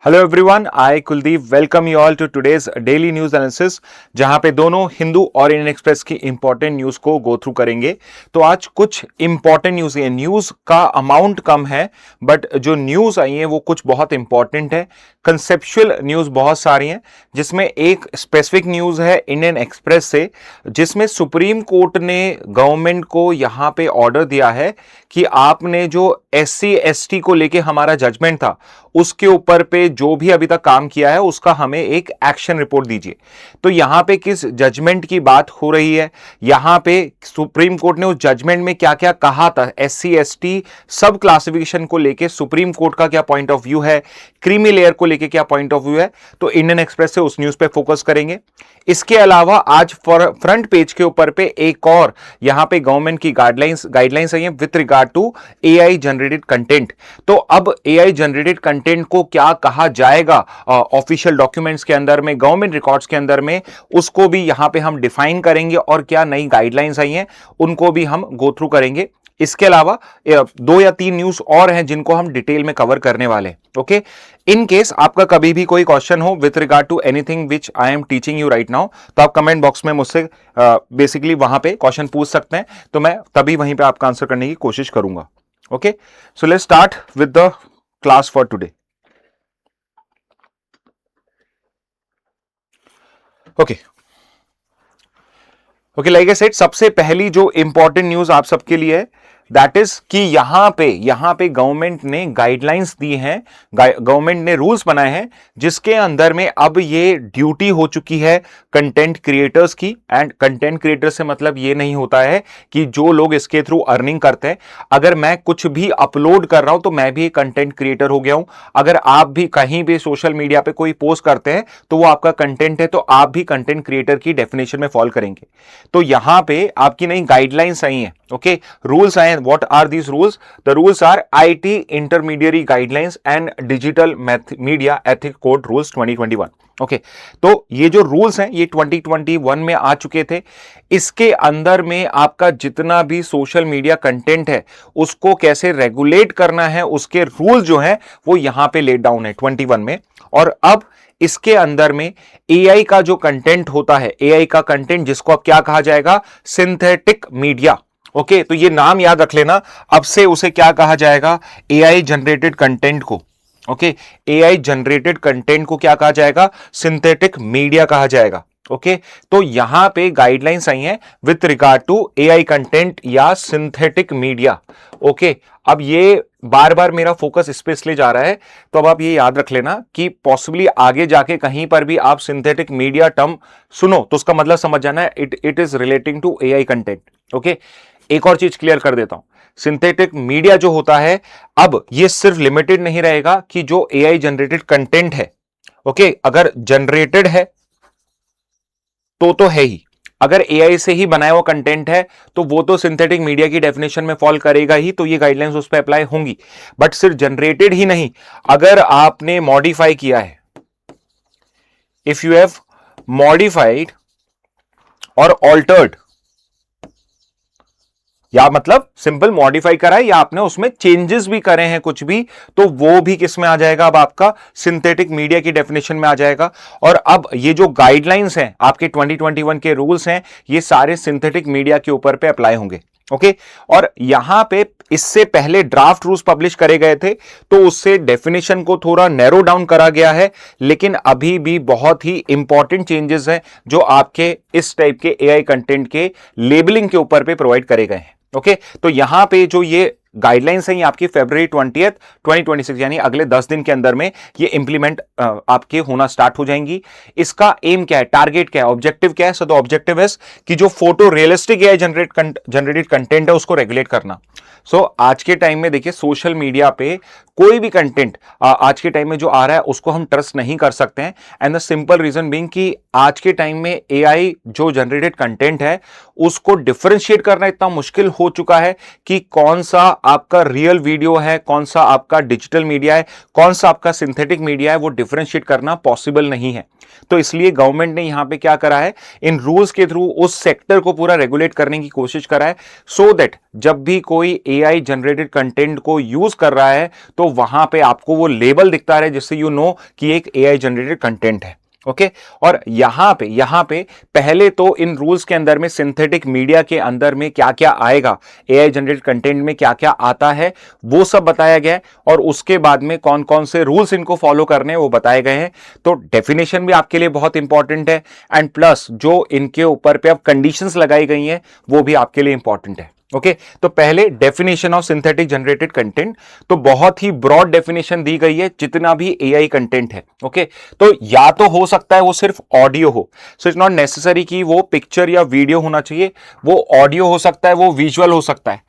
Hello everyone, I Kuldeep welcome you all to today's daily news analysis, जहां पे दोनों हिंदू और इंडियन एक्सप्रेस की इंपॉर्टेंट न्यूज को गो थ्रू करेंगे। तो आज कुछ इंपॉर्टेंट न्यूज है, न्यूज का अमाउंट कम है बट जो न्यूज आई है वो कुछ बहुत इंपॉर्टेंट है। कंसेप्चुअल न्यूज बहुत सारी हैं, जिसमें एक स्पेसिफिक न्यूज है इंडियन एक्सप्रेस से, जिसमें सुप्रीम कोर्ट ने गवर्नमेंट को यहां पे ऑर्डर दिया है कि आपने जो SC ST को लेके हमारा जजमेंट था उसके ऊपर पे जो भी अभी तक काम किया है उसका हमें एक एक्शन रिपोर्ट दीजिए। तो यहां पे किस जजमेंट की बात हो रही है, यहां पे सुप्रीम कोर्ट ने उस जजमेंट में क्या क्या कहा था, SC ST सब क्लासिफिकेशन को लेके सुप्रीम कोर्ट का क्या पॉइंट ऑफ व्यू है, क्रीमी लेयर को लेके क्या पॉइंट ऑफ व्यू है, तो इंडियन एक्सप्रेस से उस न्यूज पे फोकस करेंगे। इसके अलावा आज फ्रंट पेज के ऊपर पे एक और यहां पे गवर्नमेंट की गाइडलाइंस आई है with regard to AI generated content. तो अब AI जनरेटेड कंटेंट को क्या कहा जाएगा ऑफिशियल डॉक्यूमेंट्स के अंदर में, गवर्नमेंट रिकॉर्ड्स के अंदर में, उसको भी यहां पे हम डिफाइन करेंगे और क्या नई गाइडलाइंस आई हैं उनको भी हम गो थ्रू करेंगे। इसके अलावा 2 या 3 न्यूज और हैं जिनको हम डिटेल में कवर करने वाले हैं। ओके, इन केस आपका कभी भी कोई क्वेश्चन हो with regard to anything which I am teaching you right now, तो आप कमेंट बॉक्स में मुझसे बेसिकली वहां पे क्वेश्चन पूछ सकते हैं, तो मैं तभी वहीं पे आपका आंसर करने की कोशिश करूंगा। Okay, so let's start with the class for today. Okay okay, like I said, सबसे पहली जो इंपॉर्टेंट न्यूज आप सबके लिए है दैट इज कि यहां पे गवर्नमेंट ने गाइडलाइंस दी हैं, गवर्नमेंट ने रूल्स बनाए हैं जिसके अंदर में अब ये ड्यूटी हो चुकी है कंटेंट क्रिएटर्स की। एंड कंटेंट क्रिएटर से मतलब ये नहीं होता है कि जो लोग इसके थ्रू अर्निंग करते हैं, अगर मैं कुछ भी अपलोड कर रहा हूं तो मैं भी कंटेंट क्रिएटर हो गया हूं। अगर आप भी कहीं भी सोशल मीडिया पे कोई पोस्ट करते हैं तो वो आपका कंटेंट है, तो आप भी कंटेंट क्रिएटर की डेफिनेशन में फॉल करेंगे। तो यहां पे आपकी नई गाइडलाइंस आई हैं, ओके, रूल्स आए हैं। What are these rules? The rules are IT intermediary guidelines and digital media ethic code rules 2021। Okay, तो ये जो रूल्स हैं ये 2021 में आ चुके थे। इसके अंदर में आपका जितना भी सोशल मीडिया कंटेंट है उसको कैसे रेगुलेट करना है, उसके रूल जो हैं वो यहां पे लेट डाउन है 21 में। और अब इसके अंदर में AI का जो कंटेंट होता है, AI का कंटेंट जिसको अब क्या कहा जाएगा, सिंथेटिक मीडिया। ओके, तो ये नाम याद रख लेना, अब से उसे क्या कहा जाएगा, AI जनरेटेड कंटेंट को। ओके, AI जनरेटेड कंटेंट को क्या कहा जाएगा, सिंथेटिक मीडिया कहा जाएगा। ओके, तो यहां पे गाइडलाइंस आई हैं with regard to AI content या सिंथेटिक मीडिया। ओके, अब ये बार बार मेरा फोकस इस पे इसलिए जा रहा है, तो अब आप ये याद रख लेना कि पॉसिबली आगे जाके कहीं पर भी आप सिंथेटिक मीडिया टर्म सुनो तो उसका मतलब समझ जाना है it is relating to AI content. Okay, एक और चीज क्लियर कर देता हूं, सिंथेटिक मीडिया जो होता है अब ये सिर्फ लिमिटेड नहीं रहेगा कि जो AI जनरेटेड कंटेंट है, ओके, अगर जनरेटेड है तो है ही, अगर AI से ही बनाया हुआ कंटेंट है तो वो तो सिंथेटिक मीडिया की डेफिनेशन में फॉल करेगा ही, तो ये गाइडलाइंस उस पर अप्लाई होंगी। बट सिर्फ जनरेटेड ही नहीं, अगर आपने मॉडिफाई किया है, इफ यू हैव मॉडिफाइड और ऑल्टर्ड, या मतलब सिंपल मॉडिफाई करा है या आपने उसमें चेंजेस भी करे हैं कुछ भी, तो वो भी किस में आ जाएगा, अब आपका सिंथेटिक मीडिया की डेफिनेशन में आ जाएगा। और अब ये जो गाइडलाइंस हैं आपके 2021 के रूल्स हैं, ये सारे सिंथेटिक मीडिया के ऊपर पे अप्लाई होंगे। ओके, और यहां पे इससे पहले ड्राफ्ट रूल्स पब्लिश करे गए थे तो उससे डेफिनेशन को थोड़ा नैरो डाउन करा गया है, लेकिन अभी भी बहुत ही इंपॉर्टेंट चेंजेस हैं जो आपके इस टाइप के AI कंटेंट के लेबलिंग के ऊपर पे प्रोवाइड करे गए हैं। ओके, तो यहां पे जो ये गाइडलाइंस है ये आपकी February 20th 2026 यानी अगले 10 दिन के अंदर में ये इंप्लीमेंट आपके होना स्टार्ट हो जाएंगी। इसका एम क्या है, टारगेट क्या है, ऑब्जेक्टिव क्या है? सो द ऑब्जेक्टिव है कि जो photo realistic AI generated content है उसको रेगुलेट करना। सो आज के टाइम में देखिए सोशल मीडिया पे कोई भी कंटेंट आज के टाइम में जो आ रहा है उसको हम ट्रस्ट नहीं कर सकते हैं। And the simple reason being कि आज के टाइम में AI जो जनरेटेड कंटेंट है उसको डिफरेंशिएट करना इतना मुश्किल हो चुका है कि कौन सा आपका रियल वीडियो है, कौन सा आपका डिजिटल मीडिया है, कौन सा आपका सिंथेटिक मीडिया है, वो डिफरेंशिएट करना पॉसिबल नहीं है। तो इसलिए गवर्नमेंट ने यहां पे क्या करा है, इन रूल्स के थ्रू उस सेक्टर को पूरा रेगुलेट करने की कोशिश करा है, सो दैट जब भी कोई एआई जनरेटेड कंटेंट को यूज कर रहा है तो वहां पे आपको वो लेबल दिखता है जिससे यू नो कि एक एआई जनरेटेड कंटेंट है। ओके और यहां पे पहले तो इन रूल्स के अंदर में सिंथेटिक मीडिया के अंदर में क्या क्या आएगा, एआई जनरेटेड कंटेंट में क्या क्या आता है, वो सब बताया गया है, और उसके बाद में कौन कौन से रूल्स इनको फॉलो करने हैं वो बताए गए हैं। तो डेफिनेशन भी आपके लिए बहुत इंपॉर्टेंट है, एंड प्लस जो इनके ऊपर पे अब कंडीशंस लगाई गई हैं वो भी आपके लिए इंपॉर्टेंट है। ओके तो पहले definition of synthetic generated content, तो बहुत ही ब्रॉड डेफिनेशन दी गई है जितना भी एआई कंटेंट है। ओके तो या तो हो सकता है वो सिर्फ ऑडियो हो, सो इट्स नॉट नेसेसरी कि वो पिक्चर या वीडियो होना चाहिए, वो ऑडियो हो सकता है, वो विजुअल हो सकता है।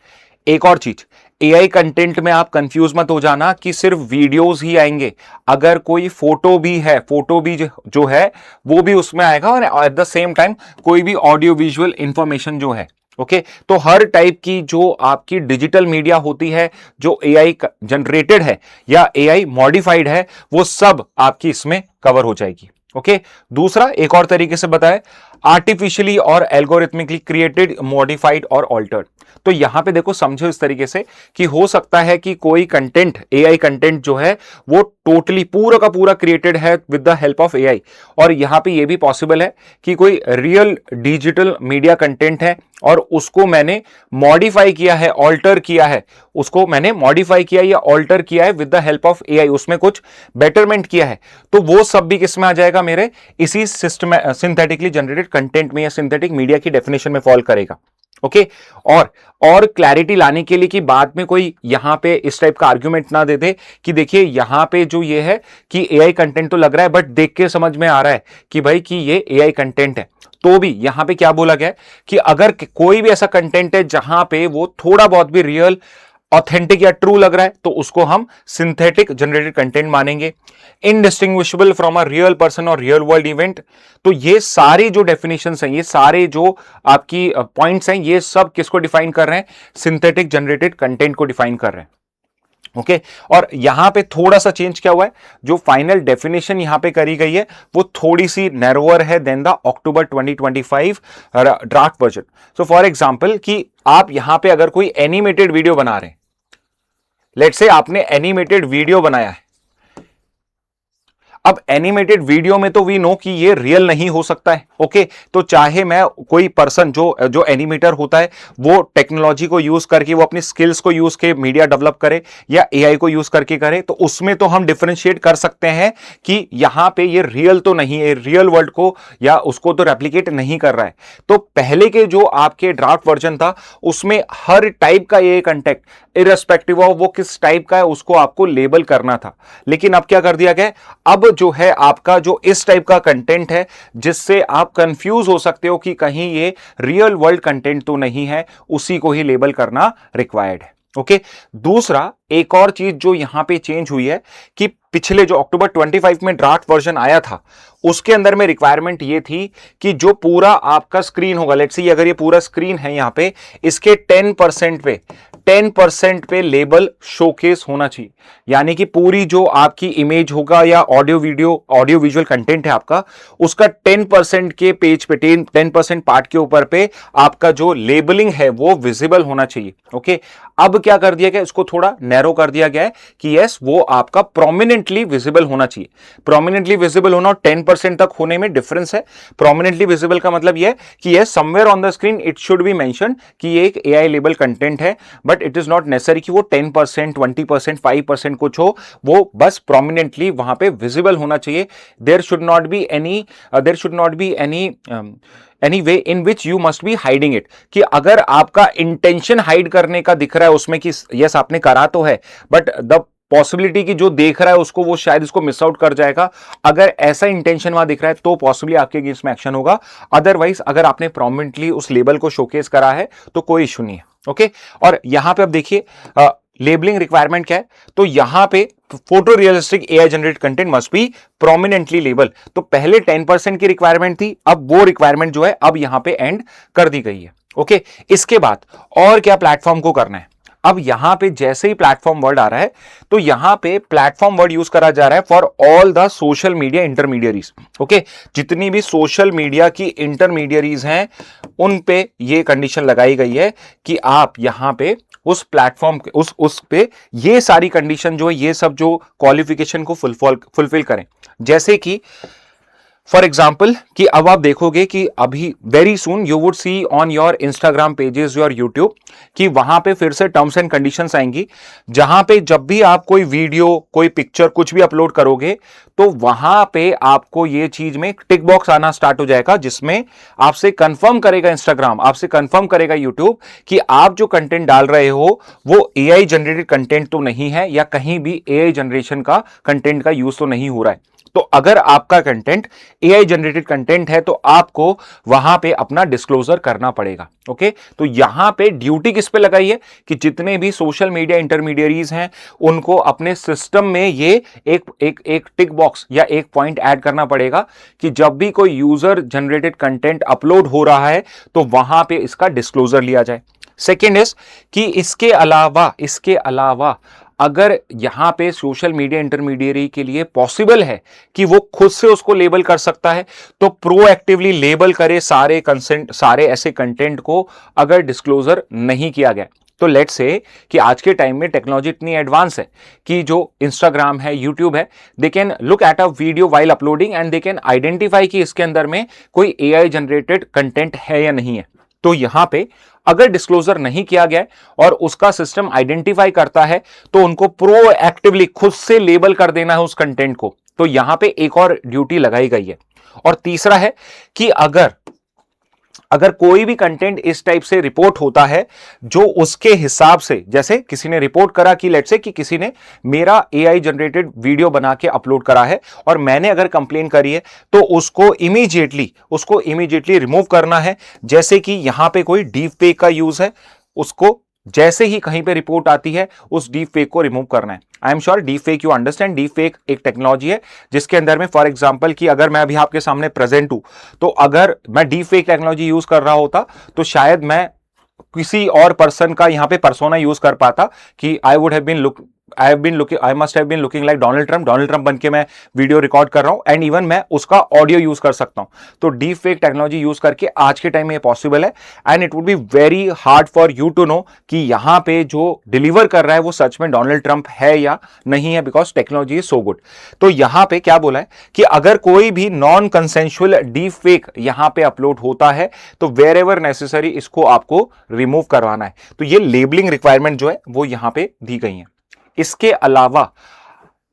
एक और चीज, एआई कंटेंट में आप कंफ्यूज मत हो जाना कि सिर्फ वीडियोस ही आएंगे, अगर कोई फोटो भी है, फोटो भी जो है वो भी उसमें आएगा, और एट द सेम टाइम कोई भी ऑडियो विजुअल इंफॉर्मेशन जो है। ओके तो हर टाइप की जो आपकी डिजिटल मीडिया होती है जो एआई जनरेटेड है या एआई मॉडिफाइड है, वो सब आपकी इसमें कवर हो जाएगी। ओके दूसरा एक और तरीके से बताएं, आर्टिफिशियली और एल्गोरिथमिकली क्रिएटेड, मॉडिफाइड और ऑल्टर्ड। तो यहां पे देखो समझो इस तरीके से कि हो सकता है कि कोई कंटेंट, एआई कंटेंट जो है वो टोटली पूरा का पूरा क्रिएटेड है with the help of AI, और यहां पे ये भी पॉसिबल है कि कोई रियल डिजिटल मीडिया कंटेंट है और उसको मैंने मॉडिफाई किया है, ऑल्टर किया है, उसको मैंने मॉडिफाई किया या ऑल्टर किया है with the help of AI, उसमें कुछ बेटरमेंट किया है, तो वो सब भी किस में आ जाएगा, मेरे इसी सिस्टम सिंथेटिकली जनरेटेड कंटेंट में या सिंथेटिक मीडिया की डेफिनेशन में फॉल करेगा। ओके और क्लैरिटी लाने के लिए कि बाद में कोई यहां पे इस टाइप का आर्गुमेंट ना दे दे कि देखिए यहां पे जो ये है कि एआई कंटेंट तो लग रहा है बट देख के समझ में आ रहा है कि भाई कि ये एआई कंटेंट है, तो भी यहां पे क्या बोला गया है कि अगर कोई भी ऐसा कंटेंट है जहां पे वो थोड़ा बहुत भी रियल, ऑथेंटिक या ट्रू लग रहा है तो उसको हम सिंथेटिक जनरेटेड कंटेंट मानेंगे। Indistinguishable from a real person और रियल वर्ल्ड इवेंट, तो ये सारी जो डेफिनेशंस हैं, ये सारे जो आपकी पॉइंट्स हैं, ये सब किसको डिफाइन कर रहे हैं, सिंथेटिक जनरेटेड कंटेंट को डिफाइन कर रहे हैं। ओके और यहां पे थोड़ा सा चेंज क्या हुआ है, जो फाइनल डेफिनेशन यहां पे करी गई है वो थोड़ी सी नैरोअर है than the October 2025 draft version. So for example कि आप यहां पे अगर कोई एनिमेटेड वीडियो बना रहे हैं, लेट्स से आपने एनिमेटेड वीडियो बनाया है, अब एनिमेटेड वीडियो में तो वी नो कि ये रियल नहीं हो सकता है। ओके तो चाहे मैं कोई पर्सन जो एनिमेटर होता है वो टेक्नोलॉजी को यूज करके, वो अपनी स्किल्स को यूज के मीडिया डेवलप करे या एआई को यूज करके करे, तो उसमें तो हम डिफरेंशिएट कर सकते हैं कि यहां पे ये रियल तो नहीं है, रियल वर्ल्ड को या उसको तो रेप्लिकेट नहीं कर रहा है। तो पहले के जो आपके ड्राफ्ट वर्जन था उसमें हर टाइप का ये कंटेंट, इररेस्पेक्टिव ऑफ वो किस टाइप का है, उसको आपको लेबल करना था। लेकिन अब क्या कर दिया गया, अब जो है आपका जो इस टाइप का कंटेंट है जिससे आप कंफ्यूज हो सकते हो कि कहीं ये रियल वर्ल्ड कंटेंट तो नहीं है, उसी को ही लेबल करना रिक्वायर्ड है। ओके दूसरा एक और चीज जो यहां पे चेंज हुई है कि पिछले जो अक्टूबर 25 में ड्राफ्ट वर्जन आया था उसके अंदर में रिक्वायरमेंट ये थी कि जो पूरा आपका स्क्रीन होगा, लेट्स सी अगर ये पूरा स्क्रीन है यहां पे, इसके 10% पे लेबल शोकेस होना चाहिए, यानी कि पूरी जो आपकी इमेज होगा या ऑडियो विजुअल कंटेंट है आपका, उसका 10% के पेज पे 10% पार्ट के ऊपर पे आपका जो लेबलिंग है वो विजिबल होना चाहिए। ओके अब क्या कर दिया गया, इसको थोड़ा नैरो कर दिया गया है कि यस वो आपका प्रोमिनेंटली विजिबल होना चाहिए। प्रोमिनेंटली विजिबल होना और 10% तक होने में डिफरेंस है। प्रोमिनेंटली विजिबल का मतलब यह कि yes somewhere on the screen it should be mention कि ये एक एआई लेबल कंटेंट है, but it is not necessary कि वो 10%, 20%, 5% कुछ हो, वो बस प्रोमिनेंटली वहां पे विजिबल होना चाहिए। There should not be any way in which you must be hiding it, कि अगर आपका इंटेंशन हाइड करने का दिख रहा है उसमें कि यस आपने करा तो है, बट द पॉसिबिलिटी कि जो देख रहा है उसको वो शायद इसको मिस आउट कर जाएगा, अगर ऐसा इंटेंशन वहां दिख रहा है तो पॉसिबली आपके अगेंस्ट में एक्शन होगा। अदरवाइज अगर आपने प्रोमिनेंटली उस लेबल को शोकेस करा है तो कोई इशू नहीं है। ओके और यहां पे अब देखिए लेबलिंग रिक्वायरमेंट क्या है, तो यहां पे photo realistic AI generated content must be prominently label. तो पहले 10% की रिक्वायरमेंट थी, अब वो रिक्वायरमेंट जो है अब यहां पे एंड कर दी गई है। ओके इसके बाद और क्या प्लेटफॉर्म को करना है, अब यहां पे जैसे ही प्लेटफॉर्म वर्ड आ रहा है तो यहां पे प्लेटफॉर्म वर्ड यूज करा जा रहा है for all the social media intermediaries. Okay, जितनी भी सोशल मीडिया की इंटरमीडियरीज हैं उन पे ये कंडीशन लगाई गई है कि आप यहां पे उस प्लेटफॉर्म उस पे ये सारी कंडीशन जो है, ये सब जो क्वालिफिकेशन को फुलफिल करें। जैसे कि फॉर एग्जाम्पल कि अब आप देखोगे कि अभी very soon you would see on your Instagram pages, your YouTube, कि वहां पे फिर से टर्म्स एंड कंडीशंस आएंगी, जहां पे जब भी आप कोई वीडियो, कोई पिक्चर, कुछ भी अपलोड करोगे तो वहां पे आपको ये चीज में टिक बॉक्स आना स्टार्ट हो जाएगा, जिसमें आपसे कंफर्म करेगा इंस्टाग्राम, आपसे कंफर्म करेगा यूट्यूब कि आप जो कंटेंट डाल रहे हो वो एआई जनरेटेड कंटेंट तो नहीं है, या कहीं भी एआई जनरेशन का कंटेंट का यूज तो नहीं हो रहा है। तो अगर आपका कंटेंट एआई जनरेटेड कंटेंट है तो आपको वहां पे अपना डिस्क्लोजर करना पड़ेगा। ओके, तो यहां पे ड्यूटी किस पे लगाई है कि जितने भी सोशल मीडिया इंटरमीडियरीज हैं उनको अपने सिस्टम में ये एक टिक बॉक्स या एक पॉइंट ऐड करना पड़ेगा कि जब भी कोई यूजर जनरेटेड कंटेंट अपलोड हो रहा है तो वहां पे इसका डिस्क्लोजर लिया जाए। सेकेंड इज कि इसके अलावा अगर यहां पे सोशल मीडिया इंटरमीडियरी के लिए पॉसिबल है कि वो खुद से उसको लेबल कर सकता है तो प्रोएक्टिवली लेबल करे सारे ऐसे कंटेंट को अगर डिस्क्लोजर नहीं किया गया। तो लेट्स से कि आज के टाइम में टेक्नोलॉजी इतनी एडवांस है कि जो इंस्टाग्राम है, यूट्यूब है, they can look at a video while uploading and they can identify कि इसके अंदर में कोई एआई जनरेटेड कंटेंट है या नहीं है। तो यहां पे अगर डिस्क्लोजर नहीं किया गया और उसका सिस्टम आइडेंटिफाई करता है तो उनको प्रोएक्टिवली खुद से लेबल कर देना है उस कंटेंट को। तो यहां पे एक और ड्यूटी लगाई गई है। और तीसरा है कि अगर कोई भी कंटेंट इस टाइप से रिपोर्ट होता है जो उसके हिसाब से, जैसे किसी ने रिपोर्ट करा कि लेट्स से कि किसी ने मेरा एआई जनरेटेड वीडियो बना के अपलोड करा है और मैंने अगर कंप्लेन करी है तो उसको इमीडिएटली रिमूव करना है। जैसे कि यहां पे कोई डीप फेक का यूज है, उसको जैसे ही कहीं पे रिपोर्ट आती है उस डीप फेक को रिमूव करना है। आई am sure deep fake you understand. Deep fake एक टेक्नोलॉजी है जिसके अंदर में फॉर एग्जांपल कि अगर मैं अभी आपके सामने प्रेजेंट हूं तो अगर मैं डीप फेक टेक्नोलॉजी यूज कर रहा होता तो शायद मैं किसी और पर्सन का यहां पे पर्सोना यूज कर पाता कि I must have been looking like Donald Trump बन के मैं वीडियो रिकॉर्ड कर रहा हूं एंड इवन मैं उसका ऑडियो यूज कर सकता हूं। तो डीप फेक टेक्नोलॉजी यूज करके आज के टाइम में पॉसिबल है and it would be very hard for you to know कि यहां पे जो डिलीवर कर रहा है वो सच में डोनाल्ड ट्रंप है या नहीं है, because technology is so good. तो यहां पे क्या बोला है कि अगर कोई भी नॉन कंसेंशुअल डीप फेक यहां पे अपलोड होता है तो वेर एवर नेसेसरी इसको आपको रिमूव करवाना है। तो ये लेबलिंग रिक्वायरमेंट जो है वो यहां पे दी गई है। इसके अलावा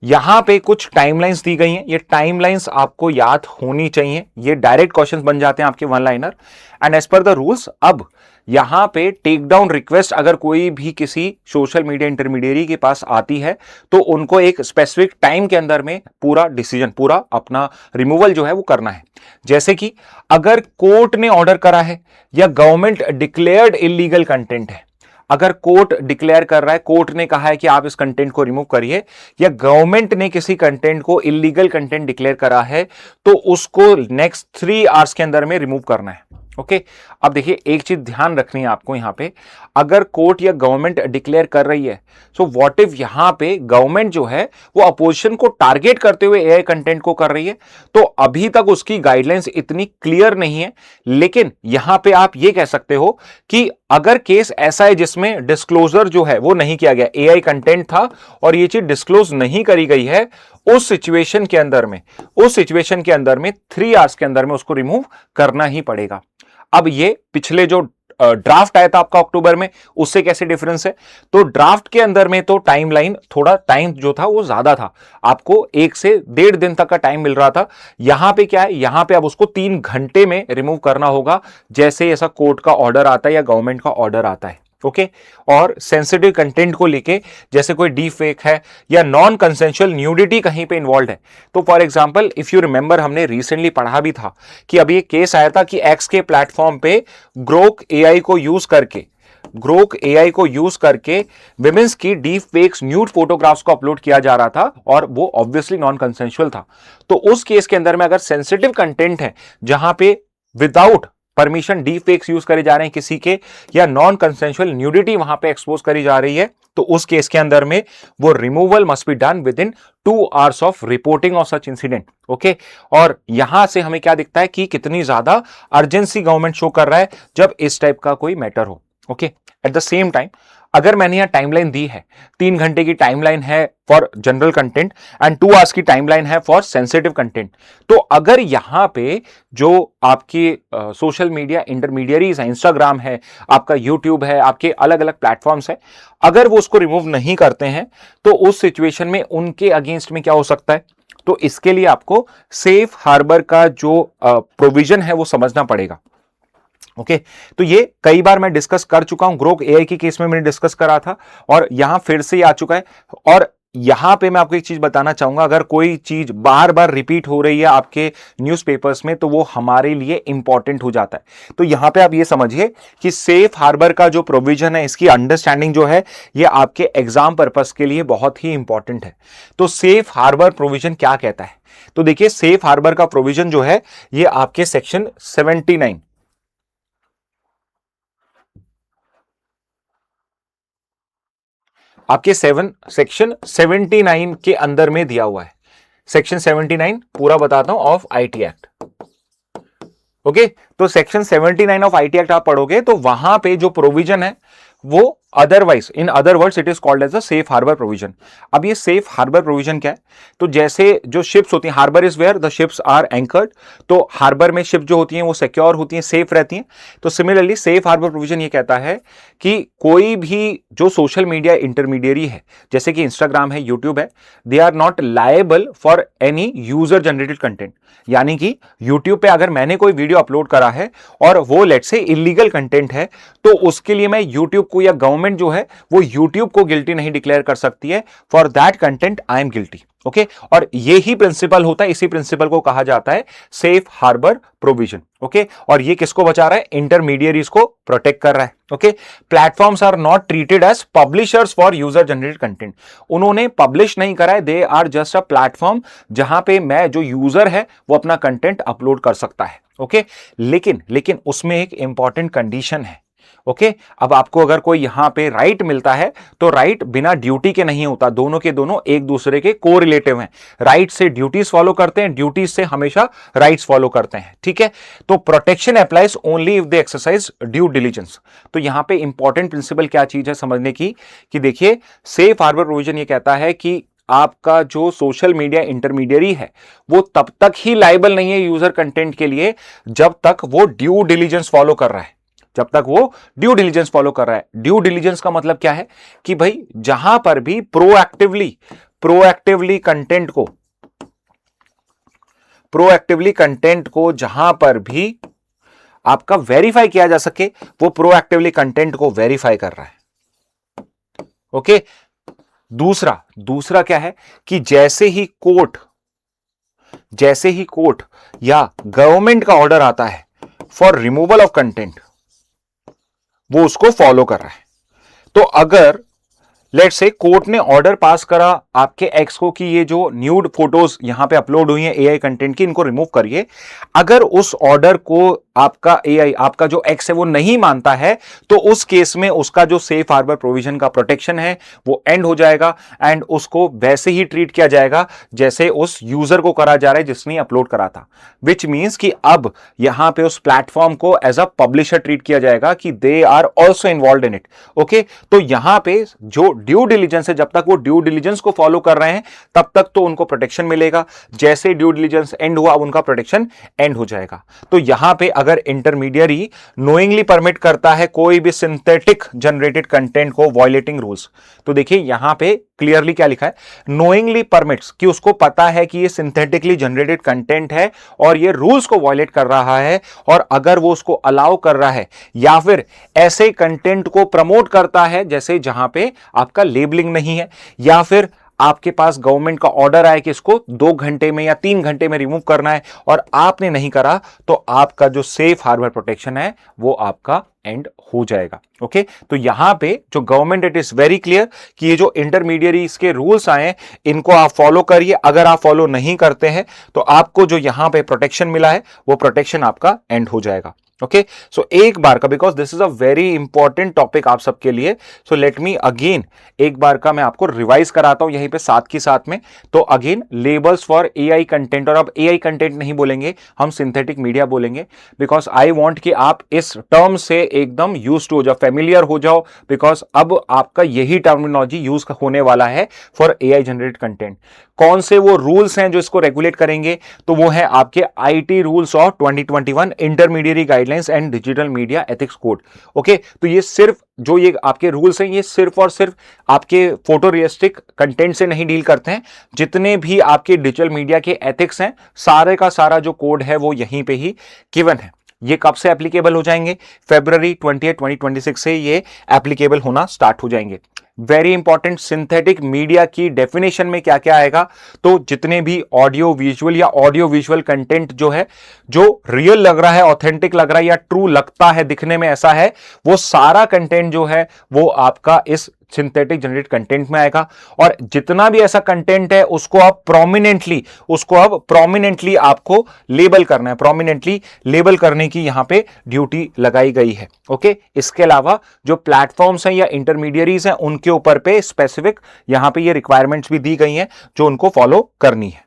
यहां पे कुछ टाइमलाइंस दी गई हैं। ये टाइमलाइंस आपको याद होनी चाहिए, ये डायरेक्ट क्वेश्चंस बन जाते हैं आपके one liner. And as per the rules अब यहां पे टेक डाउन रिक्वेस्ट अगर कोई भी किसी सोशल मीडिया इंटरमीडियरी के पास आती है तो उनको एक स्पेसिफिक टाइम के अंदर में पूरा अपना रिमूवल जो है वो करना है। जैसे कि अगर कोर्ट ने ऑर्डर करा है या गवर्नमेंट डिक्लेयर्ड इलीगल कंटेंट है, अगर कोर्ट डिक्लेयर कर रहा है, कोर्ट ने कहा है कि आप इस कंटेंट को रिमूव करिए, या गवर्नमेंट ने किसी कंटेंट को इलीगल कंटेंट डिक्लेयर करा है तो उसको नेक्स्ट 3 आवर्स के अंदर में रिमूव करना है। ओके, अब देखिए एक चीज ध्यान रखनी है आपको यहां पे, अगर कोर्ट या गवर्नमेंट डिक्लेयर कर रही है सो व्हाट इफ यहां पे गवर्नमेंट जो है वो अपोजिशन को टारगेट करते हुए एआई कंटेंट को कर रही है, तो अभी तक उसकी गाइडलाइंस इतनी क्लियर नहीं है। लेकिन यहां पे आप ये कह सकते हो कि अगर केस ऐसा है जिसमें डिस्क्लोजर जो है वो नहीं किया गया, एआई कंटेंट था और ये चीज डिस्क्लोज नहीं करी गई है, उस सिचुएशन के अंदर में 3 आवर्स के अंदर में उसको रिमूव करना ही पड़ेगा। अब ये पिछले जो ड्राफ्ट आया था आपका अक्टूबर में, उससे कैसे डिफरेंस है? तो ड्राफ्ट के अंदर में तो टाइमलाइन, थोड़ा टाइम जो था वो ज्यादा था, आपको 1 से 1.5 दिन तक का टाइम मिल रहा था। यहां पे क्या है, यहां पे अब उसको 3 घंटे में रिमूव करना होगा, जैसे ऐसा कोर्ट का ऑर्डर आता है या गवर्नमेंट का ऑर्डर आता है। ओके, और सेंसिटिव कंटेंट को लेके जैसे कोई डीप फेक है या नॉन कंसेंशुअल न्यूडिटी कहीं पे इन्वॉल्व है, तो for example if you remember हमने रिसेंटली पढ़ा भी था कि अभी एक केस आया था कि एक्स के प्लेटफॉर्म पे ग्रोक एआई को यूज करके विमेंस की डीप फेक्स न्यूड फोटोग्राफ्स को अपलोड किया जा रहा था और वो ऑब्वियसली नॉन कंसेंशुअल था। तो उस केस के अंदर में अगर सेंसिटिव कंटेंट है जहां पे without permission D fakes use करे जा रहे हैं किसी के, या नॉन कंसेंशुअल न्यूडिटी वहां पे एक्सपोज करी जा रही है, तो उस केस के अंदर में वो removal must be done with in 2 hours of reporting of such incident. Okay, और यहां से हमें क्या दिखता है कि कितनी ज्यादा अर्जेंसी गवर्नमेंट शो कर रहा है जब इस टाइप का कोई मैटर हो। Okay, at the same time अगर मैंने यहां टाइमलाइन दी है, 3 घंटे की टाइमलाइन है for general content and 2 hours की टाइमलाइन है फॉर सेंसिटिव कंटेंट, तो अगर यहां पे जो आपकी सोशल मीडिया इंटरमीडियरीज है, इंस्टाग्राम है, आपका यूट्यूब है, आपके अलग अलग प्लेटफॉर्म्स है, अगर वो उसको रिमूव नहीं करते हैं तो उस सिचुएशन में उनके अगेंस्ट में क्या हो सकता है। तो इसके लिए आपको सेफ हार्बर का जो प्रोविजन है वो समझना पड़ेगा। ओके, तो ये कई बार मैं डिस्कस कर चुका हूं, ग्रोक एआई के केस में मैंने डिस्कस करा था और यहां फिर से आ चुका है। और यहां पे मैं आपको एक चीज बताना चाहूंगा, अगर कोई चीज बार बार रिपीट हो रही है आपके न्यूज़पेपर्स में तो वो हमारे लिए इंपॉर्टेंट हो जाता है। तो यहां पे आप ये समझिए कि सेफ हार्बर का जो प्रोविजन है, इसकी अंडरस्टैंडिंग जो है ये आपके एग्जाम पर्पस के लिए बहुत ही इंपॉर्टेंट है। तो सेफ हार्बर प्रोविजन क्या कहता है, तो देखिए सेफ हार्बर का प्रोविजन जो है ये आपके सेक्शन 79 आपके सेक्शन 79 के अंदर में दिया हुआ है। सेक्शन 79 पूरा बताता हूं ऑफ आईटी एक्ट। ओके, तो सेक्शन 79 ऑफ आईटी एक्ट आप पढ़ोगे तो वहां पे जो प्रोविजन है वो otherwise, in other words it is called as a safe harbour provision. अब ये सेफ हार्बर प्रोविजन क्या है, तो जैसे जो शिप्स होती हैं, harbour is where the ships are anchored, तो हार्बर में शिप जो होती हैं वो सिक्योर होती हैं, सेफ रहती हैं। तो सिमिलरली सेफ हार्बर प्रोविजन ये कहता है कि कोई भी जो सोशल मीडिया इंटरमीडियरी है, जैसे कि इंस्टाग्राम है, यूट्यूब है, they are not liable for any user generated content. यानी कि यूट्यूब पे अगर मैंने कोई वीडियो अपलोड करा है और वो लेट्स से इलीगल कंटेंट है, तो उसके लिए मैं यूट्यूब को या गवर्नमेंट जो है वो यूट्यूब को गिल्टी नहीं डिक्लेयर कर सकती है। For that content I am guilty. Okay, और यही प्रिंसिपल होता है, इसी प्रिंसिपल को कहा जाता है सेफ हार्बर प्रोविजन। ओके, और ये किसको बचा रहा है, इंटरमीडियरीज को प्रोटेक्ट कर रहा है। Okay, platforms are not treated as publishers for user generated content. उन्होंने पब्लिश नहीं करा है, they are just a platform जहां पे मैं जो यूजर है वो अपना कंटेंट अपलोड कर सकता है। ओके, लेकिन उसमें एक इंपॉर्टेंट कंडीशन है। ओके, अब आपको अगर कोई यहां पे राइट मिलता है तो राइट बिना ड्यूटी के नहीं होता, दोनों के दोनों एक दूसरे के कोरिलेटिव हैं। राइट से ड्यूटीज फॉलो करते हैं, ड्यूटीज से हमेशा राइट्स फॉलो करते हैं। ठीक है, तो protection applies only if they exercise due diligence. तो यहां पे इंपॉर्टेंट प्रिंसिपल क्या चीज है समझने की, कि देखिए सेफ हार्बर प्रोविजन ये कहता है कि आपका जो सोशल मीडिया इंटरमीडियरी है वो तब तक ही लायबल नहीं है यूजर कंटेंट के लिए जब तक वो ड्यू डिलिजेंस फॉलो कर रहा है। जब तक वो ड्यू डिलिजेंस फॉलो कर रहा है। ड्यू डिलिजेंस का मतलब क्या है कि भाई जहां पर भी प्रोएक्टिवली कंटेंट को जहां पर भी आपका वेरीफाई किया जा सके वो प्रोएक्टिवली कंटेंट को वेरीफाई कर रहा है। ओके, दूसरा क्या है कि जैसे ही कोर्ट या गवर्नमेंट का ऑर्डर आता है फॉर रिमूवल ऑफ कंटेंट, वो उसको फॉलो कर रहा है। तो अगर लेट्स से कोर्ट ने ऑर्डर पास करा आपके एक्स को कि ये जो न्यूड फोटोज यहां पे अपलोड हुई हैं एआई कंटेंट की, इनको रिमूव करिए, अगर उस ऑर्डर को आपका एआई, आपका जो एक्स है वो नहीं मानता है, तो उस केस में उसका जो सेफ हार्बर प्रोविजन का प्रोटेक्शन है वो एंड हो जाएगा एंड उसको वैसे ही ट्रीट किया जाएगा जैसे उस यूजर को करा जा रहा है जिसने अपलोड करा था। विच मींस कि अब यहां पे उस प्लेटफॉर्म को एज अ पब्लिशर ट्रीट किया जाएगा कि they are also involve in it. Okay, तो यहां पे जो ड्यू डिलिजेंस है, जब तक वो ड्यू डिलिजेंस को फॉलो कर रहे हैं तब तक तो उनको प्रोटेक्शन मिलेगा, जैसे ड्यू डिलिजेंस एंड हुआ उनका प्रोटेक्शन एंड हो जाएगा। तो यहां पे अगर इंटरमीडियरी नोइंगली परमिट करता है कोई भी सिंथेटिक जनरेटेड कंटेंट को वायलेटिंग रूल्स, तो देखिए यहां पे क्लियरली क्या लिखा है, नोइंगली परमिट्स, कि उसको पता है कि ये सिंथेटिकली जनरेटेड कंटेंट है और ये रूल्स को वायलेट कर रहा है, और अगर वो उसको अलाउ कर रहा है या फिर ऐसे कंटेंट को प्रमोट करता है जैसे जहां पे आपका लेबलिंग नहीं है, या फिर आपके पास गवर्नमेंट का ऑर्डर आए कि इसको 2 घंटे में या 3 घंटे में रिमूव करना है और आपने नहीं करा, तो आपका जो सेफ हार्बर प्रोटेक्शन है वो आपका एंड हो जाएगा। ओके, तो यहां पे जो government, it is very clear कि ये जो इंटरमीडियरीज के रूल्स आए इनको आप फॉलो करिए, अगर आप फॉलो नहीं करते हैं तो आपको जो यहां पे प्रोटेक्शन मिला है वो प्रोटेक्शन आपका एंड हो जाएगा। ओके, सो एक बार का, because this is a very important topic आप सबके लिए, सो लेट मी अगेन एक बार का मैं आपको रिवाइज कराता हूं यहीं पे साथ के साथ में। तो again labels for AI content, और अब एआई कंटेंट नहीं बोलेंगे हम, सिंथेटिक मीडिया बोलेंगे, बिकॉज आई वांट कि आप इस टर्म से एकदम यूज टू हो जाओ, फेमिलियर हो जाओ, बिकॉज अब आपका यही टर्मिनोलॉजी यूज होने वाला है फॉर एआई जनरेटेड कंटेंट। कौन से वो रूल्स हैं जो इसको रेगुलेट करेंगे? तो वो है आपके IT rules of 2021, intermediate guidelines and digital media ethics code. Okay, तो ये सिर्फ जो ये आपके रूल्स हैं, ये सिर्फ और सिर्फ आपके फोटो रियलिस्टिक कंटेंट से नहीं डील करते हैं, जितने भी आपके डिजिटल मीडिया के एथिक्स हैं, सारे का सारा जो कोड है वो यहीं पे ही गिवन है। ये कब से एप्लीकेबल हो जाएंगे? February 20, 2026 से ये एप्लीकेबल होना स्टार्ट हो जाएंगे। वेरी इंपॉर्टेंट, सिंथेटिक मीडिया की डेफिनेशन में क्या क्या आएगा? तो जितने भी ऑडियो विजुअल या ऑडियो विजुअल कंटेंट जो है, जो रियल लग रहा है, ऑथेंटिक लग रहा है या ट्रू लगता है, दिखने में ऐसा है, वो सारा कंटेंट जो है वो आपका इस सिंथेटिक जनरेट कंटेंट में आएगा। और जितना भी ऐसा कंटेंट है उसको अब प्रोमिनेंटली आपको लेबल करना है, प्रोमिनेंटली लेबल करने की यहां पे ड्यूटी लगाई गई है। ओके, इसके अलावा जो प्लेटफॉर्म्स हैं या इंटरमीडियरीज हैं उनके ऊपर पे स्पेसिफिक यहां पे ये रिक्वायरमेंट्स भी दी गई हैं जो उनको फॉलो करनी है।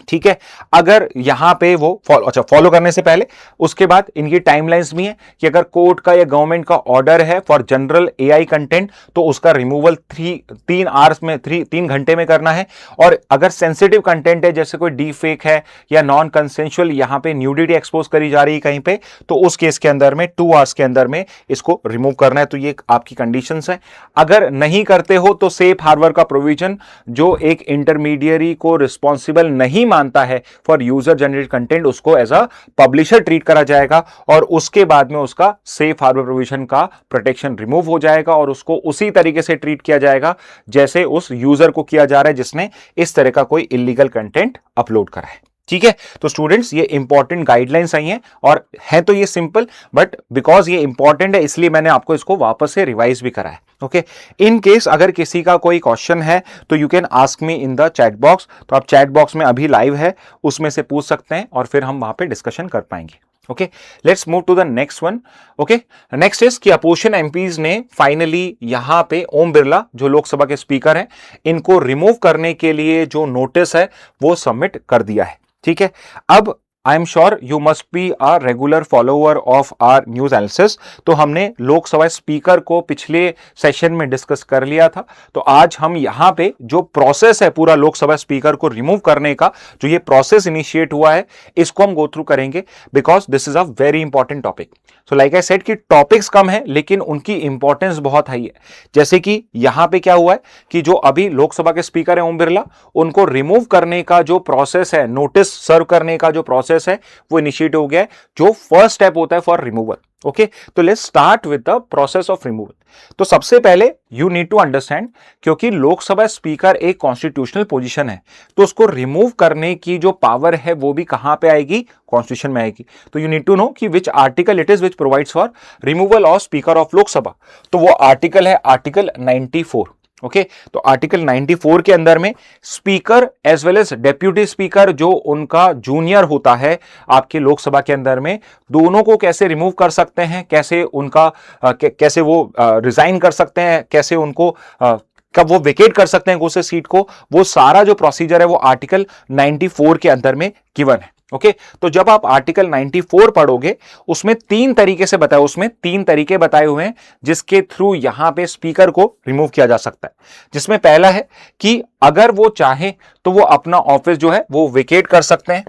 ठीक है, अगर यहां पे वो फॉलो करने से पहले उसके बाद इनकी टाइमलाइंस भी है कि अगर कोर्ट का या गवर्नमेंट का ऑर्डर है फॉर जनरल एआई कंटेंट तो उसका रिमूवल 3 घंटे में करना है। और अगर सेंसिटिव कंटेंट है, जैसे कोई डीप फेक है या नॉन कंसेंशुअल यहां पे न्यूडिटी एक्सपोज करी जा रही है कहीं पे, तो उस केस के अंदर में 2 आवर्स के अंदर में इसको रिमूव करना है। तो ये आपकी कंडीशंस है। अगर नहीं करते हो तो सेफ हार्बर का प्रोविजन, जो एक इंटरमीडियरी को रिस्पॉन्सिबल नहीं मानता है फॉर यूजर जनरेटेड कंटेंट, उसको एज अ पब्लिशर ट्रीट करा जाएगा और उसके बाद में उसका सेफ हार्बर प्रोविजन का प्रोटेक्शन रिमूव हो जाएगा और उसको उसी तरीके से ट्रीट किया जाएगा जैसे उस यूजर को किया जा रहा है जिसने इस तरह का कोई इलीगल कंटेंट अपलोड करा है। ठीक है, तो स्टूडेंट्स ये इंपॉर्टेंट गाइडलाइंस आई हैं और है तो ये सिंपल, बट बिकॉज ये इंपॉर्टेंट है इसलिए मैंने आपको इसको वापस से रिवाइज भी करा है। ओके, इन केस अगर किसी का कोई क्वेश्चन है तो you can ask me in the chat box. तो आप चैट बॉक्स में अभी लाइव है, उसमें से पूछ सकते हैं और फिर हम वहां पे डिस्कशन कर पाएंगे। Okay, let's move to the next one. Okay, next is कि अपोजिशन एमपीज ने फाइनली यहां पे ओम बिरला जो लोकसभा के स्पीकर हैं, इनको रिमूव करने के लिए जो नोटिस है वो सबमिट कर दिया है। ठीक है, अब आई am sure you must be a regular follower of R news analysis. तो हमने लोकसभा स्पीकर को पिछले सेशन में डिस्कस कर लिया था। तो आज हम यहां पे जो प्रोसेस है पूरा लोकसभा स्पीकर को रिमूव करने का, जो ये प्रोसेस इनिशिएट हुआ है, इसको हम गो थ्रू करेंगे because this is a very important topic. So like I said कि टॉपिक्स कम है लेकिन उनकी इंपॉर्टेंस बहुत हाई है। जैसे कि यहां पे क्या हुआ है कि जो अभी लोकसभा के स्पीकर है ओम बिरला, उनको रिमूव करने का जो प्रोसेस है, नोटिस सर्व करने का जो प्रोसेस है वो इनिशिएट हो गया है, जो फर्स्ट स्टेप होता है फॉर रिमूवल। ओके, तो let's start with the process of removal. तो सबसे पहले यू नीड टू अंडरस्टैंड, क्योंकि लोकसभा स्पीकर एक कॉन्स्टिट्यूशनल पोजीशन है, तो उसको रिमूव करने की जो पावर है वो भी कहां पे आएगी? कॉन्स्टिट्यूशन में आएगी। तो यू नीड टू नो कि which article it is which provides for removal of speaker of Lok Sabha. तो वो आर्टिकल है आर्टिकल 94। ओके, तो आर्टिकल 94 के अंदर में speaker as well as deputy speaker, जो उनका जूनियर होता है आपके लोकसभा के अंदर में, दोनों को कैसे रिमूव कर सकते हैं, कैसे उनका कैसे वो रिजाइन कर सकते हैं, कैसे उनको कब वो वेकेट कर सकते हैं उस सीट को, वो सारा जो प्रोसीजर है वो आर्टिकल 94 के अंदर में गिवन है। ओके, तो जब आप आर्टिकल 94 पढ़ोगे उसमें 3 तरीके से बताए, उसमें 3 तरीके बताए हुए हैं जिसके थ्रू यहां पे स्पीकर को रिमूव किया जा सकता है। जिसमें पहला है कि अगर वो चाहे तो वो अपना ऑफिस जो है वो वेकेट कर सकते हैं,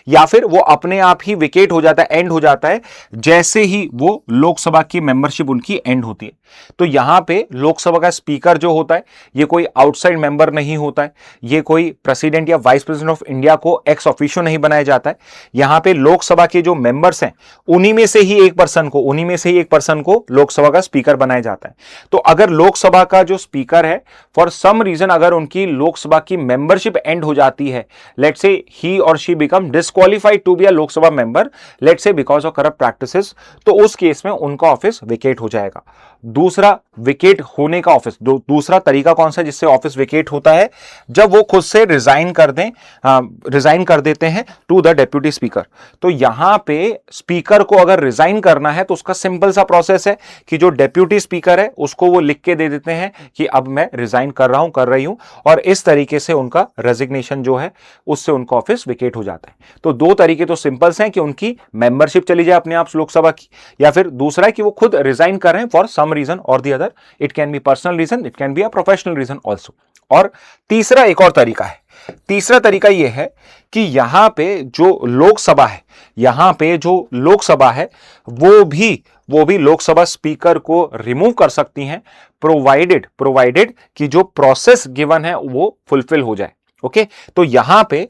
या फिर वो अपने आप ही विकेट हो जाता है, एंड हो जाता है जैसे ही वो लोकसभा की मेंबरशिप उनकी एंड होती है। तो यहां पे लोकसभा का स्पीकर जो होता है ये कोई आउटसाइड मेंबर नहीं होता है, ये कोई प्रेसिडेंट या वाइस प्रेसिडेंट ऑफ इंडिया को एक्स ऑफिशियो नहीं बनाया जाता है। यहां पे लोकसभा के जो मेंबर्स हैं उन्हीं में से ही एक पर्सन को लोकसभा का स्पीकर बनाया जाता है। तो अगर लोकसभा का जो स्पीकर है फॉर सम रीजन अगर उनकी लोकसभा की मेंबरशिप एंड हो जाती है, लेट्स से ही ही और she become disqualified to be a Lok Sabha member, let's say because of corrupt practices, तो उस केस में उनका ऑफिस वेकेट हो जाएगा। दूसरा वेकेट होने का ऑफिस, दूसरा तरीका कौन सा जिससे ऑफिस वेकेट होता है? जब वो खुद से रिजाइन कर देते हैं टू द डेप्यूटी स्पीकर। तो यहां पे स्पीकर को अगर रिजाइन करना है तो उसका सिंपल सा प्रोसेस है कि जो डेप्यूटी स्पीकर है उसको वो लिख के दे देते हैं कि अब मैं रिजाइन कर रहा हूं, कर रही हूं, और इस तरीके से उनका रेजिग्नेशन जो है उससे उनका ऑफिस वेकेट हो जाता है। तो दो तरीके तो सिंपल हैं कि उनकी मेंबरशिप चली जाए अपने आप लोकसभा की, या फिर दूसरा है कि वो खुद रिजाइन कर रहे हैं फॉर सम रीजन और the other. It can be personal reason, it can be a professional reason also. और तीसरा एक और तरीका है, तीसरा तरीका यह है कि यहां पे जो लोकसभा है, यहां पे जो लोकसभा है वो भी लोकसभा स्पीकर को रिमूव कर सकती हैं, प्रोवाइडेड कि जो प्रोसेस गिवन है वो फुलफिल हो जाए। ओके, तो यहां पे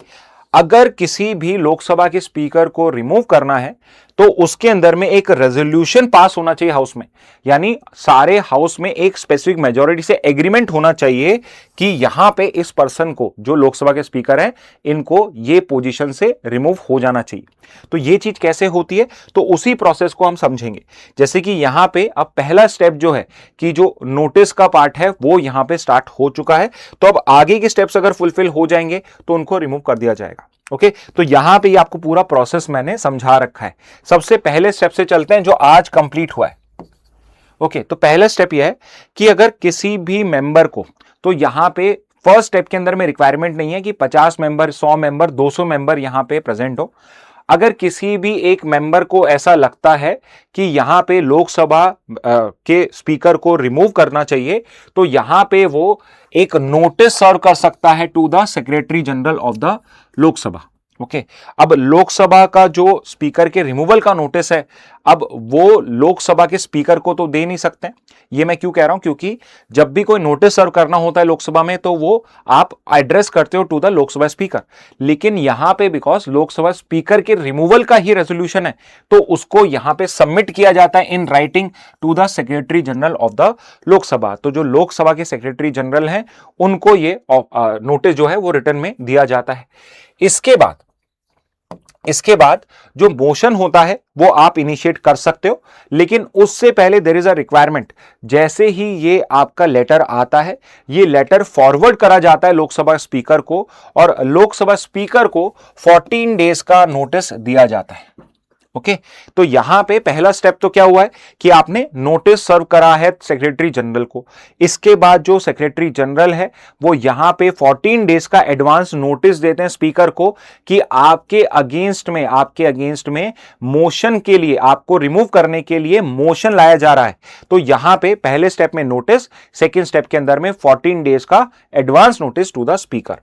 अगर किसी भी लोकसभा के स्पीकर को रिमूव करना है तो उसके अंदर में एक रेजोल्यूशन पास होना चाहिए हाउस में, यानी सारे हाउस में एक स्पेसिफिक मेजॉरिटी से एग्रीमेंट होना चाहिए कि यहां पे इस पर्सन को, जो लोकसभा के स्पीकर हैं, इनको ये पोजीशन से रिमूव हो जाना चाहिए। तो ये चीज कैसे होती है, तो उसी प्रोसेस को हम समझेंगे। जैसे कि यहां पे अब पहला स्टेप जो है कि जो नोटिस का पार्ट है वो यहां पे स्टार्ट हो चुका है, तो अब आगे के स्टेप्स अगर फुलफिल हो जाएंगे तो उनको रिमूव कर दिया जाएगा। ओके, तो यहां पे आपको पूरा प्रोसेस मैंने समझा रखा है। सबसे पहले स्टेप से चलते हैं जो आज कंप्लीट हुआ है। ओके, तो पहला स्टेप यह है कि अगर किसी भी मेंबर को, तो यहां पे फर्स्ट स्टेप के अंदर में रिक्वायरमेंट नहीं है कि 50 मेंबर, 100 मेंबर, 200 मेंबर यहां पे प्रेजेंट हो। अगर किसी भी एक मेंबर को ऐसा लगता है कि यहां पे लोकसभा के स्पीकर को रिमूव करना चाहिए, तो यहां पे वो एक नोटिस सर्व कर सकता है to the secretary general of the Lok Sabha. Okay, अब लोकसभा का जो स्पीकर के रिमूवल का नोटिस है, अब वो लोकसभा के स्पीकर को तो दे नहीं सकते। ये मैं क्यों कह रहा हूं, क्योंकि जब भी कोई नोटिस सर्व करना होता है लोकसभा में तो वो आप एड्रेस करते हो टू द लोकसभा स्पीकर, लेकिन यहां पे बिकॉज लोकसभा स्पीकर के रिमूवल का ही रेजोल्यूशन है तो उसको यहां पे सबमिट किया जाता है in writing to the secretary general of the Lok Sabha. तो जो लोकसभा के सेक्रेटरी जनरल हैं उनको ये नोटिस जो है वो रिटर्न में दिया जाता है। इसके बाद जो मोशन होता है वो आप इनिशिएट कर सकते हो, लेकिन उससे पहले देयर इज अ रिक्वायरमेंट। जैसे ही ये आपका लेटर आता है, ये लेटर फॉरवर्ड करा जाता है लोकसभा स्पीकर को, और लोकसभा स्पीकर को 14 डेज का नोटिस दिया जाता है। ओके, तो यहां पे पहला स्टेप तो क्या हुआ है कि आपने नोटिस सर्व करा है सेक्रेटरी जनरल को। इसके बाद जो सेक्रेटरी जनरल है वो यहां पे 14 डेज का एडवांस नोटिस देते हैं स्पीकर को कि आपके अगेंस्ट में मोशन के लिए, आपको रिमूव करने के लिए मोशन लाया जा रहा है। तो यहां पे पहले स्टेप में नोटिस, सेकेंड स्टेप के अंदर में 14 डेज का advance notice to the speaker.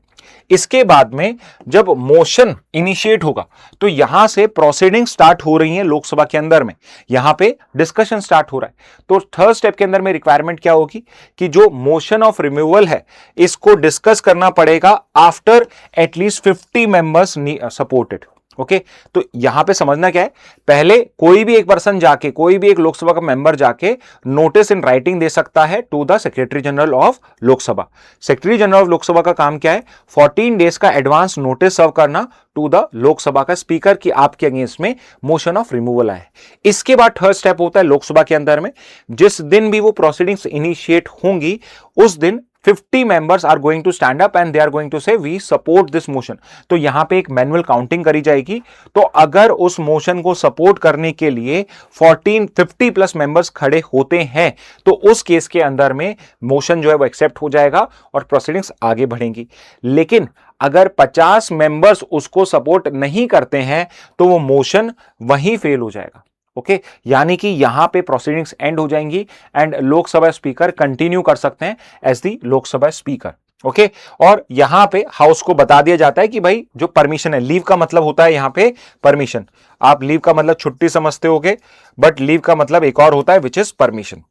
इसके बाद में जब मोशन इनिशिएट होगा तो यहां से प्रोसीडिंग स्टार्ट हो रही है लोकसभा के अंदर में, यहां पे डिस्कशन स्टार्ट हो रहा है। तो थर्ड स्टेप के अंदर में रिक्वायरमेंट क्या होगी कि जो मोशन ऑफ रिमूवल है इसको डिस्कस करना पड़ेगा after at least 50 members supported. Okay, तो यहां पे समझना क्या है, पहले कोई भी एक पर्सन जाके, कोई भी एक लोकसभा का मेंबर जाके नोटिस इन राइटिंग दे सकता है to the secretary general of Lok Sabha. Secretary general of Lok Sabha का काम क्या है, 14 डेज का एडवांस नोटिस सर्व करना टू द लोकसभा का स्पीकर कि आपके अगेंस्ट में मोशन ऑफ रिमूवल आए। इसके बाद थर्ड स्टेप होता है लोकसभा के अंदर में, जिस दिन भी वो प्रोसीडिंग्स इनिशिएट होंगी उस दिन 50 members are going to stand up and they are going to say we support this motion। तो यहां पे एक मैनुअल काउंटिंग करी जाएगी। तो अगर उस मोशन को सपोर्ट करने के लिए 50 प्लस मेंबर्स खड़े होते हैं तो उस केस के अंदर में मोशन जो है वो एक्सेप्ट हो जाएगा और प्रोसीडिंग्स आगे बढ़ेंगी। लेकिन अगर 50 मेंबर्स उसको सपोर्ट नहीं करते हैं तो वो मोशन वहीं फेल हो जाएगा। ओके, यानी कि यहां पे प्रोसीडिंग्स एंड हो जाएंगी एंड लोकसभा स्पीकर कंटिन्यू कर सकते हैं as the Lok Sabha speaker. Okay, और यहां पे हाउस को बता दिया जाता है कि भाई जो परमिशन है, लीव का मतलब होता है यहां पे परमिशन। आप लीव का मतलब छुट्टी समझते होगे, बट लीव का मतलब एक और होता है विच इज परमिशन।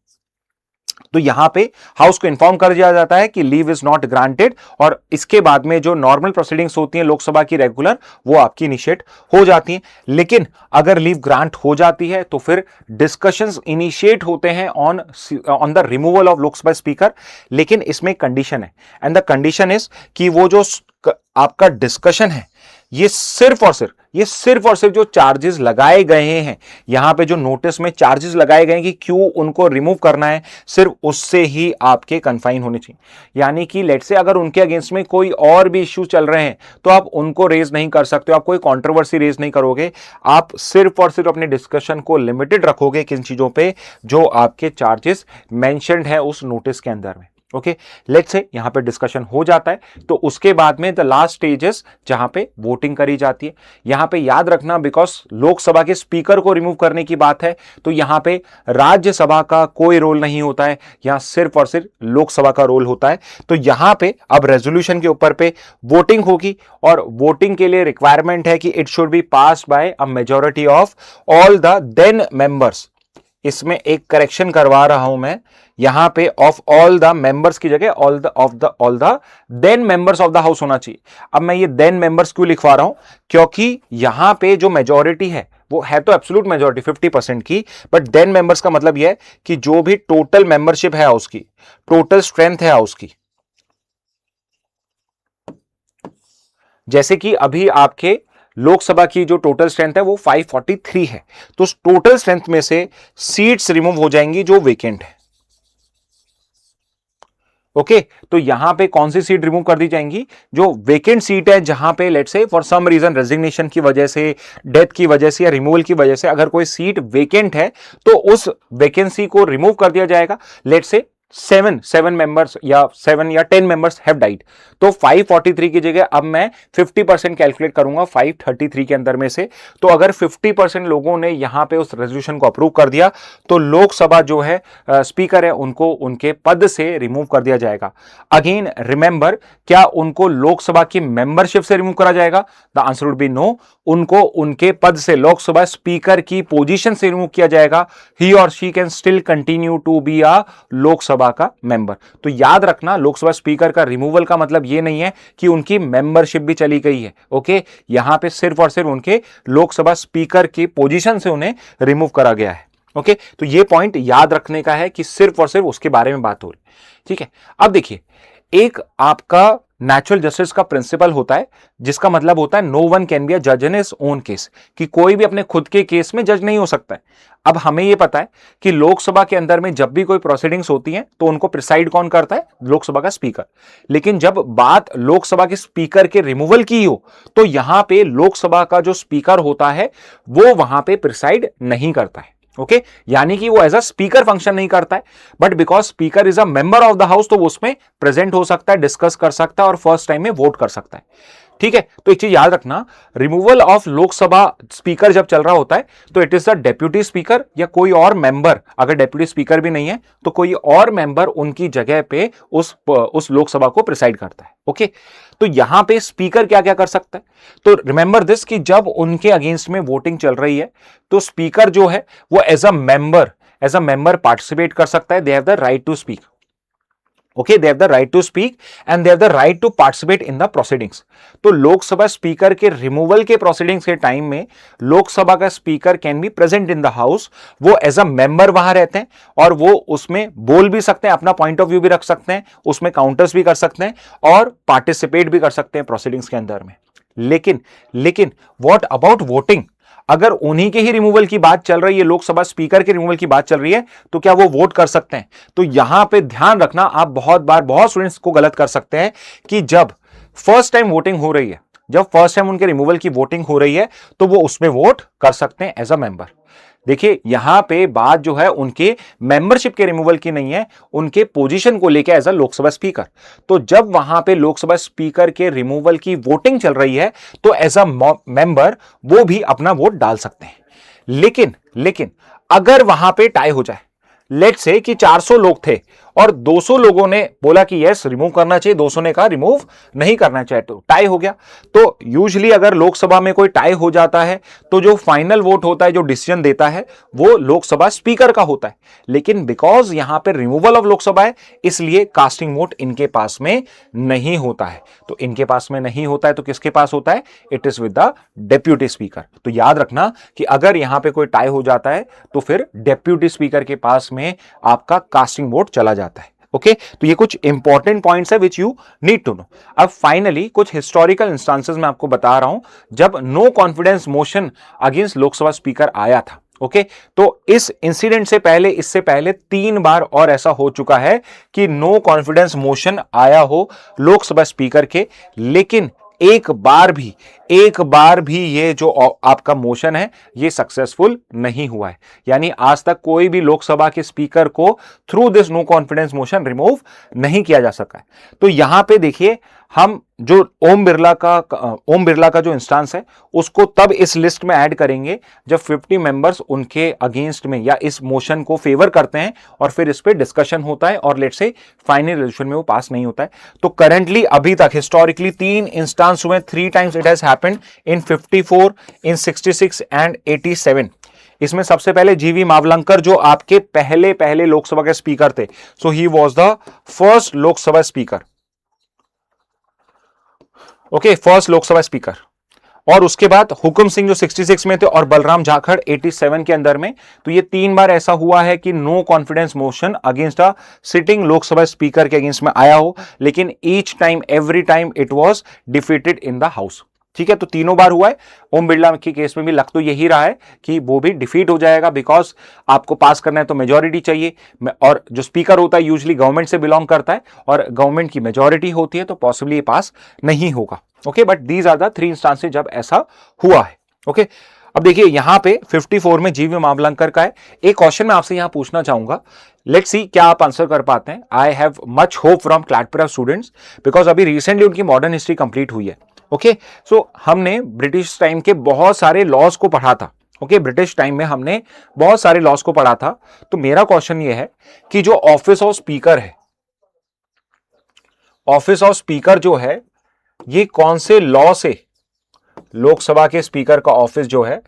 तो यहां पे हाउस को इन्फॉर्म कर दिया जाता है कि लीव इज नॉट ग्रांटेड, और इसके बाद में जो नॉर्मल प्रोसीडिंग्स होती हैं लोकसभा की रेगुलर, वो आपकी इनिशिएट हो जाती हैं। लेकिन अगर लीव ग्रांट हो जाती है तो फिर डिस्कशंस इनिशिएट होते हैं on the removal of Lok Sabha speaker. लेकिन इसमें कंडीशन है, एंड द कंडीशन इज कि वो जो आपका डिस्कशन है ये सिर्फ और सिर्फ जो चार्जेस लगाए गए हैं, यहां पे जो नोटिस में चार्जेस लगाए गए हैं कि क्यों उनको रिमूव करना है, सिर्फ उससे ही आपके कन्फाइन होने चाहिए। यानी कि लेट्स से अगर उनके अगेंस्ट में कोई और भी इश्यू चल रहे हैं तो आप उनको रेज नहीं कर सकते हो, आप कोई कंट्रोवर्सी रेज नहीं करोगे, आप सिर्फ और सिर्फ अपने डिस्कशन को लिमिटेड रखोगे किन चीजों पे जो आपके चार्जेस मेंशन्ड है उस नोटिस के अंदर में। ओके, लेट्स से यहां पे डिस्कशन हो जाता है तो उसके बाद में द लास्ट स्टेजेस जहां पे वोटिंग करी जाती है। यहां पे याद रखना, बिकॉज लोकसभा के स्पीकर को रिमूव करने की बात है तो यहां पे राज्यसभा का कोई रोल नहीं होता है, यहां सिर्फ और सिर्फ लोकसभा का रोल होता है। तो यहां पे अब रेजोल्यूशन के ऊपर पे वोटिंग होगी और वोटिंग के लिए रिक्वायरमेंट है कि it should be passed by a majority of all the then members. इसमें एक करेक्शन करवा रहा हूं मैं, यहां पे ऑफ ऑल द मेंबर्स की जगह all the then members of the house होना चाहिए। अब मैं ये देन मेंबर्स क्यों लिखवा रहा हूं, क्योंकि यहां पे जो मेजॉरिटी है वो है तो एब्सोल्यूट मेजॉरिटी 50% की, बट देन मेंबर्स का मतलब यह है कि जो भी टोटल मेंबरशिप है हाउस की, टोटल स्ट्रेंथ है हाउस की, जैसे कि अभी आपके लोकसभा की जो टोटल स्ट्रेंथ है वो 543 है, तो उस टोटल स्ट्रेंथ में से सीट्स रिमूव हो जाएंगी जो वेकेंट है। ओके, तो यहां पे कौन सी सीट रिमूव कर दी जाएंगी, जो वेकेंट सीट है, जहां पे let's say for some reason resignation की वजह से, डेथ की वजह से या रिमूवल की वजह से अगर कोई सीट वेकेंट है तो उस वैकेंसी को रिमूव कर दिया जाएगा। लेट्स से सेवन मेंबर्स या 7 या 10 मेंबर्स हैव डाइड, तो 543 की जगह अब मैं 50% कैलकुलेट करूंगा 533 के अंदर में से। तो अगर 50% लोगों ने यहां पे उस रेजोल्यूशन को अप्रूव कर दिया तो लोकसभा जो है स्पीकर है उनको उनके पद से रिमूव कर दिया जाएगा। अगेन रिमेंबर, क्या उनको लोकसभा की मेंबरशिप से रिमूव करा जाएगा? The answer would be no. उनको उनके पद से, लोकसभा स्पीकर की पोजीशन से रिमूव किया जाएगा। ही और she can still continue to be a Lok Sabha का मेंबर। तो याद रखना, लोकसभा स्पीकर का रिमूवल का मतलब यह नहीं है कि उनकी मेंबरशिप भी चली गई है। ओके, यहां पे सिर्फ और सिर्फ उनके लोकसभा स्पीकर की पोजीशन से उन्हें रिमूव करा गया है। ओके, तो यह पॉइंट याद रखने का है कि सिर्फ और सिर्फ उसके बारे में बात हो रही। ठीक है, अब देखिए, एक आपका नेचुरल जस्टिस का प्रिंसिपल होता है जिसका मतलब होता है no one can be a जज इन हिज ओन केस, कि कोई भी अपने खुद के केस में जज नहीं हो सकता है। अब हमें यह पता है कि लोकसभा के अंदर में जब भी कोई प्रोसीडिंग्स होती हैं तो उनको प्रिसाइड कौन करता है? लोकसभा का स्पीकर। लेकिन जब बात लोकसभा के स्पीकर के रिमूवल की हो तो यहां पे लोकसभा का जो स्पीकर होता है वो वहां पे प्रिसाइड नहीं करता है। ओके, यानी कि वो एज अ स्पीकर फंक्शन नहीं करता है, but because speaker is a member of the house तो वो उसमें प्रेजेंट हो सकता है, डिस्कस कर सकता है और फर्स्ट टाइम में वोट कर सकता है। ठीक है, तो एक चीज याद रखना, रिमूवल ऑफ लोकसभा स्पीकर जब चल रहा होता है तो it is the deputy speaker या कोई और मेंबर, अगर डेप्यूटी स्पीकर भी नहीं है तो कोई और मेंबर उनकी जगह पे उस लोकसभा को प्रिसाइड करता है। ओके, तो यहां पे स्पीकर क्या क्या कर सकता है? तो रिमेंबर दिस कि जब उनके अगेंस्ट में वोटिंग चल रही है तो स्पीकर जो है वो एज अ मेंबर पार्टिसिपेट कर सकता है। They have the right to speak. Okay, they have the right to speak and they have the right to participate in the proceedings. तो लोकसभा स्पीकर के रिमूवल के प्रोसीडिंग्स के टाइम में लोकसभा का speaker can be present in the house, वो as a member वहां रहते हैं और वो उसमें बोल भी सकते हैं, अपना पॉइंट ऑफ व्यू भी रख सकते हैं, उसमें काउंटर्स भी कर सकते हैं और पार्टिसिपेट भी कर सकते हैं प्रोसीडिंग्स के अंदर में। लेकिन व्हाट अबाउट वोटिंग? अगर उन्हीं के ही रिमूवल की बात चल रही है, लोकसभा स्पीकर के रिमूवल की बात चल रही है, तो क्या वो वोट कर सकते हैं? तो यहां पे ध्यान रखना, आप बहुत स्टूडेंट्स को गलत कर सकते हैं कि जब फर्स्ट टाइम वोटिंग हो रही है, जब फर्स्ट टाइम उनके रिमूवल की वोटिंग हो रही है तो वो उसमें वोट कर सकते हैं एज अ मेंबर। देखिए, यहां पे बात जो है उनके मेंबरशिप के रिमूवल की नहीं है, उनके पोजीशन को लेकर एज अ लोकसभा स्पीकर। तो जब वहां पे लोकसभा स्पीकर के रिमूवल की वोटिंग चल रही है तो एज अ मेंबर वो भी अपना वोट डाल सकते हैं। लेकिन अगर वहां पे टाई हो जाए, लेट्स से कि 400 लोग थे और 200 लोगों ने बोला कि यस रिमूव करना चाहिए, 200 ने कहा रिमूव नहीं करना चाहिए, तो टाई हो गया। तो यूजुअली अगर लोकसभा में कोई टाई हो जाता है तो जो फाइनल वोट होता है, जो डिसीजन देता है, वो लोकसभा स्पीकर का होता है। लेकिन बिकॉज यहां पर रिमूवल ऑफ लोकसभा है इसलिए कास्टिंग वोट इनके पास में नहीं होता है। तो इनके पास में नहीं होता है तो किसके पास होता है? It is with the deputy speaker. तो याद रखना कि अगर यहां पे कोई टाई हो जाता है तो फिर डेप्यूटी स्पीकर के पास में आपका कास्टिंग वोट चला जाता है। ओके तो ये कुछ इंपॉर्टेंट पॉइंट्स है which you need to know. अब फाइनली कुछ हिस्टोरिकल इंस्टांसेस मैं आपको बता रहा हूं जब no confidence motion against Lok Sabha speaker आया था। ओके तो इस इंसिडेंट से पहले, इससे पहले 3 बार और ऐसा हो चुका है कि नो कॉन्फिडेंस मोशन आया हो लोकसभा स्पीकर के, लेकिन एक बार भी ये जो आपका मोशन है ये सक्सेसफुल नहीं हुआ है। यानी आज तक कोई भी लोकसभा के स्पीकर को through this no confidence motion remove नहीं किया जा सका है। तो यहां पे देखिए हम जो ओम बिरला का जो इंस्टांस है उसको तब इस लिस्ट में ऐड करेंगे जब 50 मेंबर्स उनके अगेंस्ट में या इस मोशन को फेवर करते हैं और फिर इस पे डिस्कशन होता है और लेट्स से फाइनल रेजोल्यूशन में वो पास नहीं होता है। तो करंटली अभी तक हिस्टोरिकली 3 इंस्टांस हुए, 3 times it has happened in 54, in 66 and 87। इसमें सबसे पहले जीवी मावलंकर जो आपके पहले लोकसभा के स्पीकर थे, so he was the first Lok Sabha speaker. Okay first Lok Sabha speaker. और उसके बाद हुकुम सिंह जो 66 में थे और बलराम जाखड़ 87 के अंदर में। तो ये 3 बार ऐसा हुआ है कि no confidence motion against a sitting Lok Sabha speaker के अगेंस्ट में आया हो, लेकिन each time every time it was defeated in the house. ठीक है तो तीनों बार हुआ है। ओम बिरला के केस में भी लग तो यही रहा है कि वो भी डिफीट हो जाएगा, बिकॉज आपको पास करना है तो मेजोरिटी चाहिए, और जो स्पीकर होता है यूजुअली गवर्नमेंट से बिलोंग करता है और गवर्नमेंट की मेजोरिटी होती है, तो पॉसिबली ये पास नहीं होगा। Okay but these are the 3 instances जब ऐसा हुआ है। ओके अब देखिए यहां पे 54 में जीवी मावलंकर का है। एक क्वेश्चन मैं आपसे यहां पूछना चाहूंगा, लेट्स सी क्या आप आंसर कर पाते हैं। I have much hope from क्लैटपुरा स्टूडेंट्स बिकॉज अभी रिसेंटली उनकी मॉडर्न हिस्ट्री कंप्लीट हुई है। ओके सो हमने ब्रिटिश टाइम के बहुत सारे लॉज को पढ़ा था। ओके ब्रिटिश टाइम में हमने बहुत सारे लॉज को पढ़ा था। तो मेरा क्वेश्चन ये है कि जो ऑफिस ऑफ स्पीकर है, ऑफिस ऑफ स्पीकर जो है ये कौन से लॉ से लोकसभा के स्पीकर का ऑफिस जो है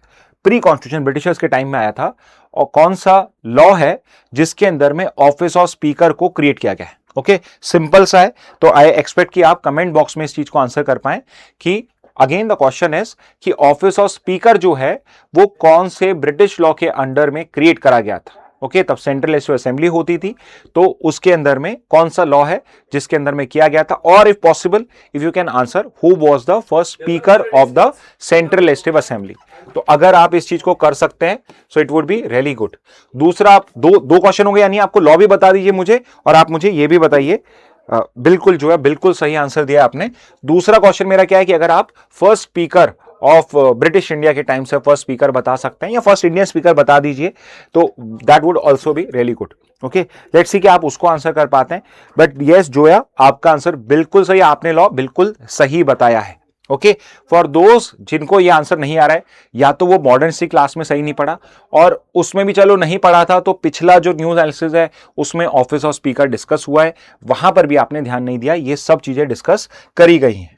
प्री कॉन्स्टिट्यूशन ब्रिटिशर्स के टाइम में आया था, और कौन सा लॉ है जिसके अंदर में ऑफिस ऑफ स्पीकर को क्रिएट किया गया है। ओके सिंपल सा है। तो आई एक्सपेक्ट कि आप कमेंट बॉक्स में इस चीज को आंसर कर पाएं कि अगेन द क्वेश्चन इज कि ऑफिस ऑफ स्पीकर जो है वो कौन से ब्रिटिश लॉ के अंडर में क्रिएट करा गया था। ओके तब सेंट्रल लेजिस्लेटिव असेंबली होती थी, तो उसके अंदर में कौन सा लॉ है जिसके अंदर में किया गया था, और if possible if you can answer who was the first speaker of the central legislative assembly. तो अगर आप इस चीज को कर सकते हैं so it would be really good. दूसरा आप दो क्वेश्चन हो गए, यानी आपको लॉ भी बता दीजिए मुझे और आप मुझे ये भी बताइए। बिल्कुल जो है बिल्कुल सही आंसर दिया आपने। दूसरा क्वेश्चन मेरा क्या है कि अगर आप first speaker of British India के टाइम से फर्स्ट स्पीकर बता सकते हैं या फर्स्ट इंडियन स्पीकर बता दीजिए, तो that would also be really good. Okay let's see कि आप उसको आंसर कर पाते हैं। बट यस जोया आपका आंसर बिल्कुल सही, आपने लॉ बिल्कुल सही बताया है। ओके फॉर दोज जिनको ये आंसर नहीं आ रहा है, या तो वो मॉडर्न हिस्ट्री क्लास में सही नहीं पढ़ा, और उसमें भी चलो नहीं पढ़ा था तो पिछला जो न्यूज एनालिसिस है उसमें ऑफिस ऑफ स्पीकर डिस्कस हुआ है, वहां पर भी आपने ध्यान नहीं दिया। ये सब चीजें डिस्कस करी गई हैं।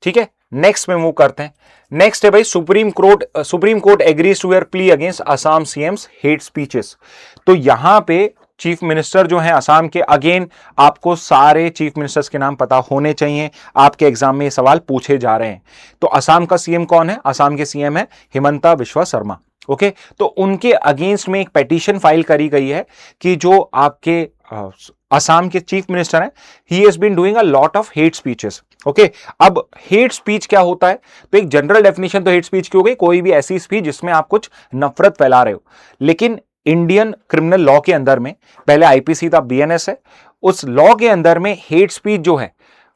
ठीक है नेक्स्ट में मूव करते हैं। नेक्स्ट है भाई supreme court agrees to plea against Assam CMs hate speeches. तो यहां पे चीफ मिनिस्टर जो हैं असम के, अगेन आपको सारे चीफ मिनिस्टर्स के नाम पता होने चाहिए, आपके एग्जाम में ये सवाल पूछे जा रहे हैं। तो असम का सीएम कौन है? असम के सीएम है हिमंता बिस्वा शर्मा। ओके तो उनके अगेंस्ट में एक पेटिशन फाइल करी गई है कि जो आपके असम के चीफ मिनिस्टर हैं, he has been doing a lot of hate speeches. Okay अब हेट स्पीच क्या होता है? तो एक जनरल डेफिनेशन तो हेट स्पीच की हो गई, कोई भी ऐसी स्पीच जिसमें आप कुछ नफरत फैला रहे हो। लेकिन इंडियन क्रिमिनल लॉ के अंदर में, पहले आईपीसी था, बीएनएस है, उस लॉ के अंदर में हेट स्पीच जो है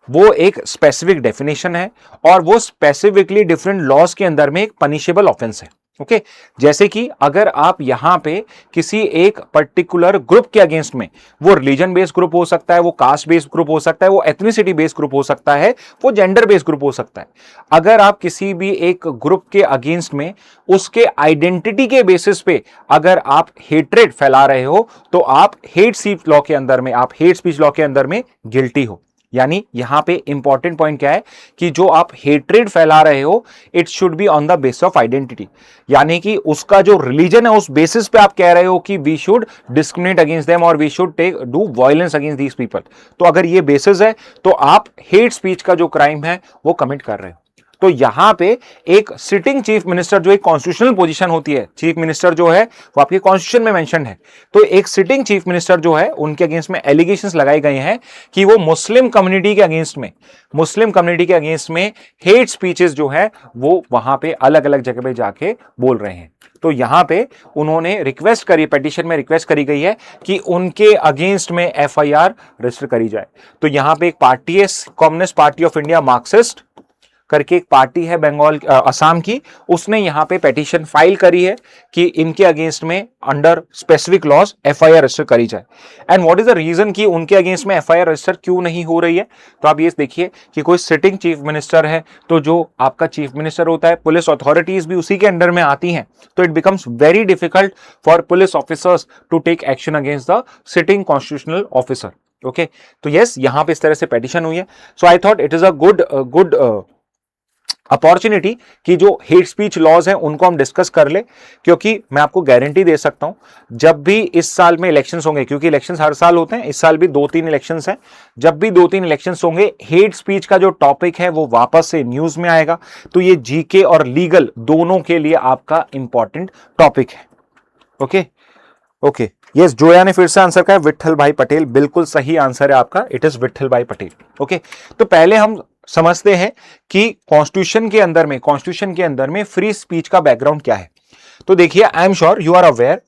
वो एक स्पेसिफिक डेफिनेशन है, और वो स्पेसिफिकली डिफरेंट लॉज के अंदर में एक पनिशेबल ऑफेंस है। ओके जैसे कि अगर आप यहां पे किसी एक पर्टिकुलर ग्रुप के अगेंस्ट में, वो रिलीजन बेस्ड ग्रुप हो सकता है, वो कास्ट बेस्ड ग्रुप हो सकता है, वो एथनिसिटी बेस्ड ग्रुप हो सकता है, वो जेंडर बेस्ड ग्रुप हो सकता है, अगर आप किसी भी एक ग्रुप के अगेंस्ट में उसके आइडेंटिटी के बेसिस पे अगर आप हेट्रेड फैला रहे हो, तो आप हेट स्पीच लॉ के अंदर में, आप हेट स्पीच लॉ के अंदर में गिल्टी हो। यानी यहां पे इंपॉर्टेंट पॉइंट क्या है कि जो आप हेट्रेड फैला रहे हो, it should be on the basis of identity, यानी कि उसका जो रिलीजन है उस बेसिस पे आप कह रहे हो कि we should discriminate against them और we should do violence against these people. तो अगर ये बेसिस है तो आप हेट स्पीच का जो क्राइम है वो कमिट कर रहे हो। तो यहां पे एक सिटिंग चीफ मिनिस्टर, जो एक कॉन्स्टिट्यूशनल पोजीशन होती है, चीफ मिनिस्टर जो है वो आपके कॉन्स्टिट्यूशन में मेंशन है, तो एक सिटिंग चीफ मिनिस्टर जो है उनके अगेंस्ट में एलिगेशंस लगाए गए हैं कि वो मुस्लिम कम्युनिटी के अगेंस्ट में हेट स्पीचेस जो है वो वहां पे अलग अलग जगह पे जाके बोल रहे हैं। तो यहां पे उन्होंने रिक्वेस्ट करी, पिटीशन में रिक्वेस्ट करी गई है कि उनके अगेंस्ट में एफआईआर रजिस्टर करी जाए। तो यहां पे एक पार्टी है, communist party of India Marxist करके एक पार्टी है बंगाल असम की, उसने यहां पे पिटीशन फाइल करी है कि इनके अगेंस्ट में under specific laws FIR register करी जाए। And what is the reason कि उनके अगेंस्ट में एफआईआर रजिस्टर क्यों नहीं हो रही है? तो आप ये देखिए कि कोई सिटिंग चीफ मिनिस्टर है, तो जो आपका चीफ मिनिस्टर होता है, पुलिस अथॉरिटीज भी उसी के अंडर में आती हैं, तो it becomes very difficult for police officers to take action against the sitting constitutional officer. Okay, तो यस, यहां पे इस तरह से पिटीशन हुई है। So I thought it is a good opportunity कि जो हेट स्पीच लॉज हैं उनको हम डिस्कस कर ले, क्योंकि मैं आपको गारंटी दे सकता हूं जब भी इस साल में इलेक्शंस होंगे, क्योंकि इलेक्शंस हर साल होते हैं, इस साल भी 2-3 इलेक्शंस हैं, जब भी 2-3 इलेक्शंस होंगे हेट स्पीच का जो टॉपिक है वो वापस से न्यूज में आएगा। तो ये जीके और लीगल दोनों के लिए आपका इंपॉर्टेंट टॉपिक है। ओके ओके, यस, जोया ने फिर से आंसर कहा, विट्ठल भाई पटेल, बिल्कुल सही आंसर है आपका, इट इज विट्ठल भाई पटेल। ओके, तो पहले हम समझते हैं कि कॉन्स्टिट्यूशन के अंदर में फ्री स्पीच का बैकग्राउंड क्या है। तो देखिए, I am sure you are aware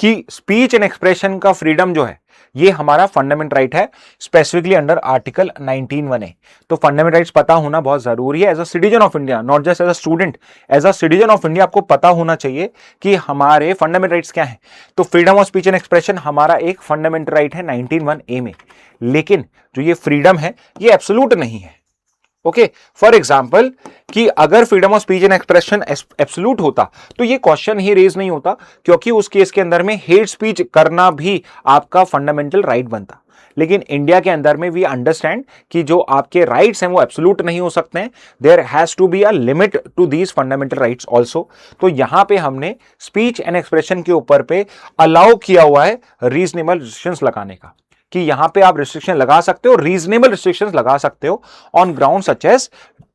कि स्पीच एंड एक्सप्रेशन का फ्रीडम जो है ये हमारा फंडामेंटल राइट है, स्पेसिफिकली अंडर आर्टिकल 19(1)(a). तो फंडामेंटल राइट्स पता होना बहुत जरूरी है as a citizen of India, not just as a student, as a citizen of India आपको पता होना चाहिए कि हमारे फंडामेंटल राइट्स क्या हैं। तो freedom of speech and expression हमारा एक फंडामेंटल राइट है 19(1)(a) में, लेकिन जो ये फ्रीडम है ये एब्सोल्यूट नहीं है। ओके, फॉर एग्जाम्पल कि अगर freedom of speech and expression absolute होता तो ये क्वेश्चन ही रेज नहीं होता, क्योंकि उस केस के अंदर में हेट स्पीच करना भी आपका फंडामेंटल राइट बनता। लेकिन इंडिया के अंदर में वी अंडरस्टैंड कि जो आपके राइट्स हैं वो एब्सोल्यूट नहीं हो सकते हैं, there has to be a limit to these fundamental rights also. तो यहां पे हमने स्पीच एंड एक्सप्रेशन के ऊपर पे अलाउ किया हुआ है रीजनेबल रिस्ट्रिक्शंस लगाने का, कि यहां पे आप रिस्ट्रिक्शन लगा सकते हो, रीजनेबल रिस्ट्रिक्शंस लगा सकते हो on ground such as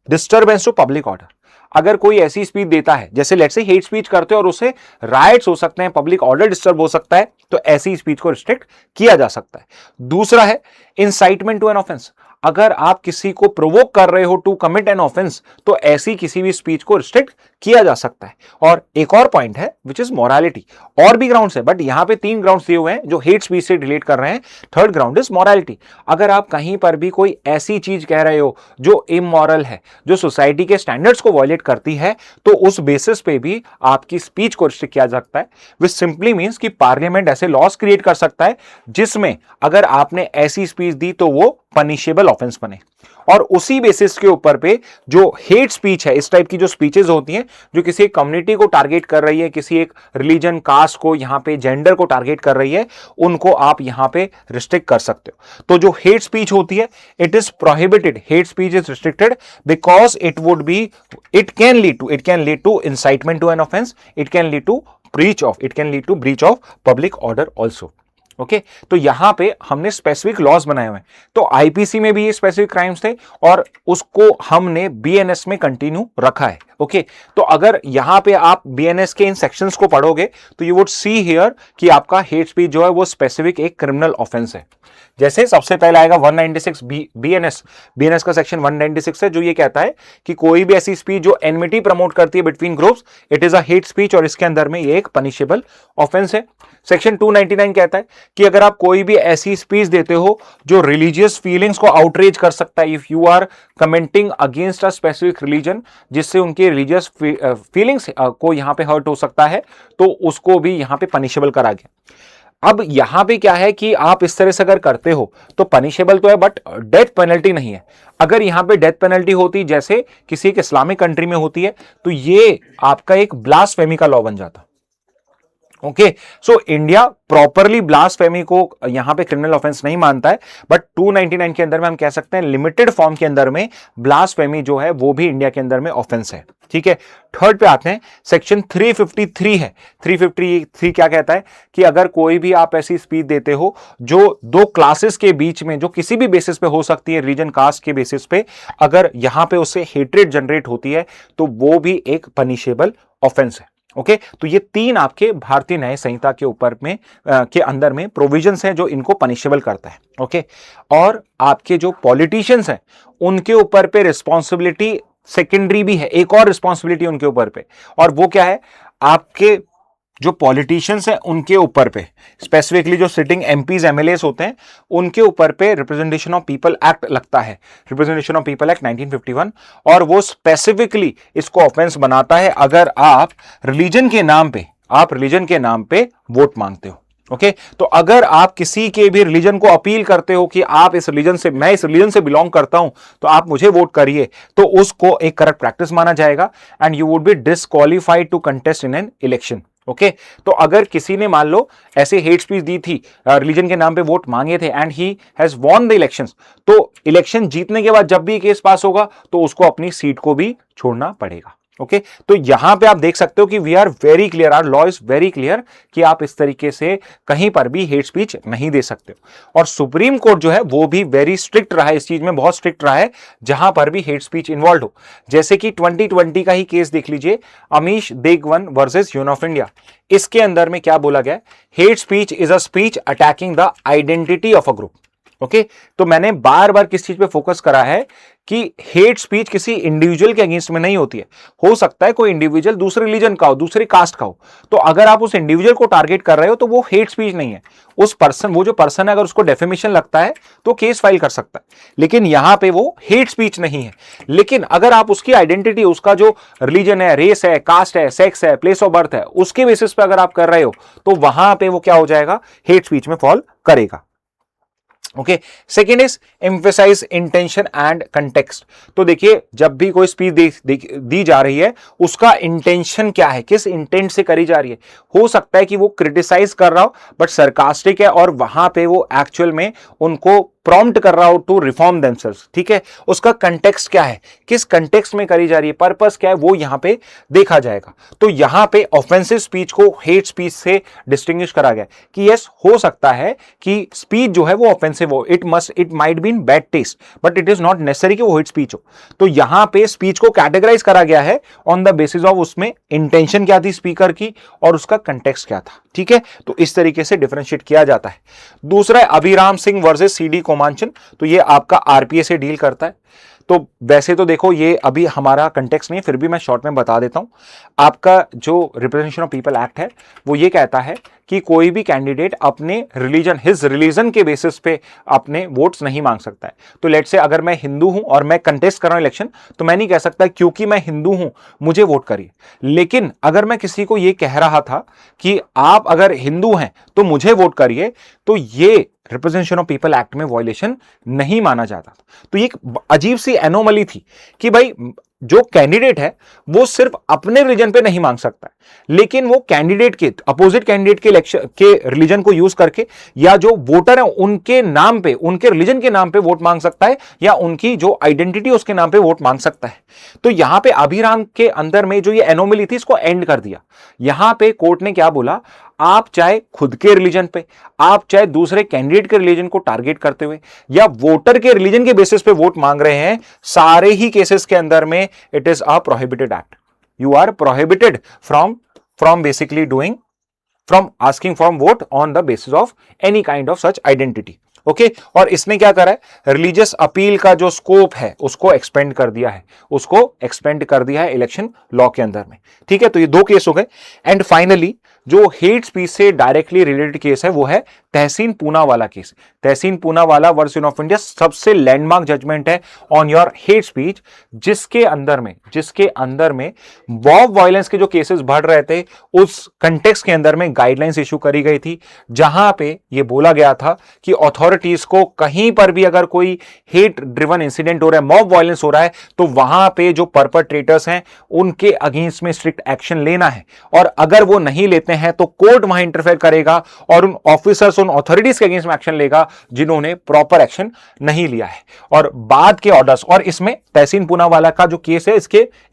disturbance to public order. अगर कोई ऐसी स्पीच देता है, जैसे लेट्स से हेट स्पीच करते हो और उससे राइट्स हो सकते हैं, पब्लिक ऑर्डर डिस्टर्ब हो सकता है, तो ऐसी स्पीच को रिस्ट्रिक्ट किया जा सकता है। दूसरा है इंसाइटमेंट टू एन ऑफेंस। अगर आप किसी को प्रोवोक कर रहे हो टू कमिट एन ऑफेंस, तो ऐसी किसी भी स्पीच को रिस्ट्रिक्ट किया जा सकता है। और एक और पॉइंट है विच इज मोरालिटी। और भी ग्राउंड्स है, बट यहां पे 3 ग्राउंड्स दिए हुए हैं जो हेट स्पीच से रिलेट कर रहे हैं। Third ground is morality. अगर आप कहीं पर भी कोई ऐसी चीज कह रहे हो जो इमोरल है, जो सोसाइटी के स्टैंडर्ड्स को वॉयलेट करती है, तो उस बेसिस पे भी आपकी स्पीच को रिस्ट्रिक्ट किया जा सकता है। विच सिंपली मीन्स कि पार्लियामेंट ऐसे लॉज क्रिएट कर सकता है जिसमें अगर आपने ऐसी स्पीच दी तो वो पनिशेबल ऑफेंस बने। और उसी बेसिस के ऊपर पे जो हेट स्पीच है, इस टाइप की जो स्पीचेस होती हैं जो किसी एक कम्युनिटी को टारगेट कर रही है, किसी एक रिलीजन, कास्ट को, यहां पे जेंडर को टारगेट कर रही है, उनको आप यहां पे रिस्ट्रिक्ट कर सकते हो। तो जो हेट स्पीच होती है it is prohibited, hate speech is restricted because it can lead to incitement to an offence, it can lead to breach of public order also. Okay, तो यहां पे हमने स्पेसिफिक लॉज बनाए हुए हैं। तो आईपीसी में भी ये स्पेसिफिक क्राइम्स थे और उसको हमने बीएनएस में कंटिन्यू रखा है। ओके, तो अगर यहां पे आप बीएनएस के इन सेक्शंस को पढ़ोगे तो यू वुड सी हियर कि आपका हेट स्पीच जो है वो स्पेसिफिक एक क्रिमिनल ऑफेंस है। जैसे सबसे पहले आएगा 196 बीएनएस का सेक्शन 196 है, जो ये कहता है कि कोई भी ऐसी स्पीच जो एनमिटी प्रमोट करती है between groups, it is a hate speech और इसके अंदर में ये एक पनिशेबल ऑफेंस है। सेक्शन 299 कहता है कि अगर आप कोई भी ऐसी स्पीच देते हो जो रिलीजियस फीलिंग्स को आउटरीच कर सकता है, if you are commenting against a specific religion, जिससे उनके रिलीजियस फीलिंग्स को यहां पे हर्ट हो सकता है, तो उसको भी यहां पे पनिशेबल करा गया। अब यहां पे क्या है कि आप इस तरह से अगर करते हो तो पनिशेबल तो है, बट डेथ पेनल्टी नहीं है। अगर यहां पे डेथ पेनल्टी होती जैसे किसी एक इस्लामिक कंट्री में होती है, तो ये आपका एक ब्लास्फेमी का लॉ बन जाता। Okay, so India properly blasphemy को यहां पे क्रिमिनल ऑफेंस नहीं मानता है, बट 299 के अंदर में हम कह सकते हैं लिमिटेड फॉर्म के अंदर में ब्लास्फेमी जो है वो भी इंडिया के अंदर में ऑफेंस है। ठीक है, थर्ड पे आते हैं, सेक्शन 353 है। 353 क्या कहता है कि अगर कोई भी आप ऐसी स्पीच देते हो जो दो क्लासेस के बीच में, जो किसी भी बेसिस पे हो सकती है, रीजन कास्ट के बेसिस पे, अगर यहां पे उससे हेट्रेड जनरेट होती है तो वो भी एक पनिशेबल ऑफेंस है। ओके, तो ये तीन आपके भारतीय न्याय संहिता के ऊपर में के अंदर में प्रोविजंस हैं जो इनको पनिशेबल करता है। ओके, और आपके जो पॉलिटिशियंस हैं उनके ऊपर पे रिस्पॉन्सिबिलिटी सेकेंडरी भी है, एक और रिस्पॉन्सिबिलिटी उनके ऊपर पे, और वो क्या है, आपके जो पॉलिटिशियंस हैं उनके ऊपर पे, स्पेसिफिकली जो सिटिंग एमपीज एमएलएस होते हैं उनके ऊपर पे रिप्रेजेंटेशन ऑफ पीपल एक्ट लगता है, रिप्रेजेंटेशन ऑफ पीपल एक्ट 1951, और वो स्पेसिफिकली इसको ऑफेंस बनाता है अगर आप रिलीजन के नाम पे वोट मांगते हो। ओके, तो अगर आप किसी के भी रिलीजन को अपील करते हो कि आप इस रिलीजन से, मैं इस रिलीजन से बिलोंग करता हूं तो आप मुझे वोट करिए, तो उसको एक करप्ट प्रैक्टिस माना जाएगा and you would be disqualified to contest in an election. Okay, तो अगर किसी ने मान लो ऐसे हेट स्पीच दी थी, रिलीजन के नाम पे वोट मांगे थे and he has won the elections, तो इलेक्शन जीतने के बाद जब भी केस पास होगा तो उसको अपनी सीट को भी छोड़ना पड़ेगा। ओके, तो यहां पे आप देख सकते हो कि we are very clear, our law is very clear कि आप इस तरीके से कहीं पर भी हेट स्पीच नहीं दे सकते हो। और सुप्रीम कोर्ट जो है वो भी वेरी स्ट्रिक्ट रहा है इस चीज में, बहुत स्ट्रिक्ट रहा है जहां पर भी हेट स्पीच इन्वॉल्व हो। जैसे कि 2020 का ही केस देख लीजिए, Amish देगवन versus union of India. इसके अंदर में क्या बोला गया, hate speech is a speech attacking the identity of a group. Okay, तो मैंने बार बार किस चीज पे फोकस करा है कि हेट स्पीच किसी इंडिविजुअल के अगेंस्ट में नहीं होती है। हो सकता है कोई इंडिविजुअल दूसरे रिलीजन का हो, दूसरी कास्ट का हो, तो अगर आप उस इंडिविजुअल को टारगेट कर रहे हो तो वो हेट स्पीच नहीं है। उस पर्सन, वो जो पर्सन है, अगर उसको डेफेमेशन लगता है तो केस फाइल कर सकता है, लेकिन यहां पे वो हेट स्पीच नहीं है। लेकिन अगर आप उसकी आइडेंटिटी, उसका जो रिलीजन है, रेस है, कास्ट है, सेक्स है, प्लेस ऑफ बर्थ है, उसके बेसिस पे अगर आप कर रहे हो तो वहां पे वो क्या हो जाएगा, हेट स्पीच में फॉल करेगा। Okay, second is emphasise intention and context. तो देखिए, जब भी कोई स्पीच दी जा रही है उसका इंटेंशन क्या है, किस इंटेंट से करी जा रही है। हो सकता है कि वो क्रिटिसाइज कर रहा हो बट सरकास्टिक है और वहां पे वो एक्चुअल में उनको प्रॉम्प्ट कर रहा हो टू रिफॉर्म देमसेल्व्स। ठीक है, उसका कंटेक्स्ट क्या है, किस कंटेक्स्ट में करी जा रही है, पर्पस क्या है, वो यहां पे देखा जाएगा। तो यहां पे ऑफेंसिव स्पीच को हेट स्पीच से डिस्टिंग्विश करा गया कि यस, हो सकता है कि स्पीच जो है वो ऑफेंसिव हो, it might be in bad taste, but it is not necessary कि वो हेट स्पीच हो। तो यहां पे स्पीच को कैटेगराइज करा गया है ऑन द बेसिस ऑफ उसमें इंटेंशन क्या थी स्पीकर की और उसका कंटेक्स्ट क्या था। ठीक है, तो इस तरीके से डिफरेंशिएट किया जाता है। दूसरा है अभिराम सिंह वर्सेस सीडी कोमांचन। तो ये आपका आरपीए से डील करता है। तो वैसे तो देखो ये अभी हमारा कंटेक्स्ट नहीं है, फिर भी मैं शॉर्ट में बता देता हूं। आपका जो रिप्रेजेंटेशन ऑफ पीपल एक्ट है वो ये कहता है कि कोई भी कैंडिडेट अपने रिलीजन, हिज रिलीजन के बेसिस पे अपने वोट्स नहीं मांग सकता है। तो लेट से अगर मैं हिंदू हूं और मैं कंटेस्ट कर रहा हूं इलेक्शन, तो मैं नहीं कह सकता क्योंकि मैं हिंदू हूं मुझे वोट करिए। लेकिन अगर मैं किसी को ये कह रहा था कि आप अगर हिंदू हैं तो मुझे वोट करिए, तो ये रिप्रेजेंटेशन ऑफ पीपल एक्ट में वायलेशन नहीं माना जाता। तो ये एक अजीब सी एनोमली थी कि भाई जो कैंडिडेट है वो सिर्फ अपने रिलीजन पे नहीं मांग सकता है, लेकिन वो कैंडिडेट के, अपोजिट कैंडिडेट के इलेक्शन के रिलीजन को यूज करके या जो वोटर है उनके नाम पे, उनके रिलीजन के नाम पे वोट मांग सकता है या उनकी जो आइडेंटिटी उसके नाम पे वोट मांग सकता है। तो यहां पे अभिराम के अंदर में जो ये एनोमली थी इसको एंड कर दिया। यहां पे कोर्ट ने क्या बोला, आप चाहे खुद के रिलीजन पे, आप चाहे दूसरे कैंडिडेट के रिलीजन को टारगेट करते हुए या वोटर के रिलीजन के बेसिस पे वोट मांग रहे हैं, सारे ही केसेस के अंदर में it is a prohibited act. You are prohibited from basically doing, from asking from vote on the basis of any kind of such identity. Okay, और इसने क्या करा है, रिलीजियस अपील का जो स्कोप है उसको एक्सपेंड कर दिया है, उसको एक्सपेंड कर दिया है इलेक्शन लॉ के अंदर में। ठीक है, तो ये दो केस हो गए। एंड फाइनली जो हेट स्पीच से डायरेक्टली रिलेटेड केस है वो है Tehseen Poonawalla case. Tehseen Poonawalla versus union of India सबसे लैंडमार्क जजमेंट है ऑन योर हेट स्पीच, जिसके अंदर में मॉब वायलेंस के जो केसेस बढ़ रहे थे उस कंटेक्स्ट के अंदर में गाइडलाइंस इशू करी गई थी, जहां पे ये बोला गया था कि अथॉरिटीज को कहीं पर भी अगर कोई हेट ड्रिवन इंसिडेंट हो रहा है, मॉब वायलेंस हो रहा है, तो वहां पे जो परपट्रेटर्स हैं उनके अगेंस्ट में स्ट्रिक्ट एक्शन लेना है। और अगर वो नहीं लेते हैं तो कोर्ट वहां इंटरफेयर करेगा और उन ऑफिसर्स, उन अथॉरिटीज के अगेंस्ट में एक्शन लेगा जिन्होंने प्रॉपर एक्शन नहीं लिया है। और बाद के ऑर्डर्स, और इसमें तहसीन पूनावाला का जो केस है,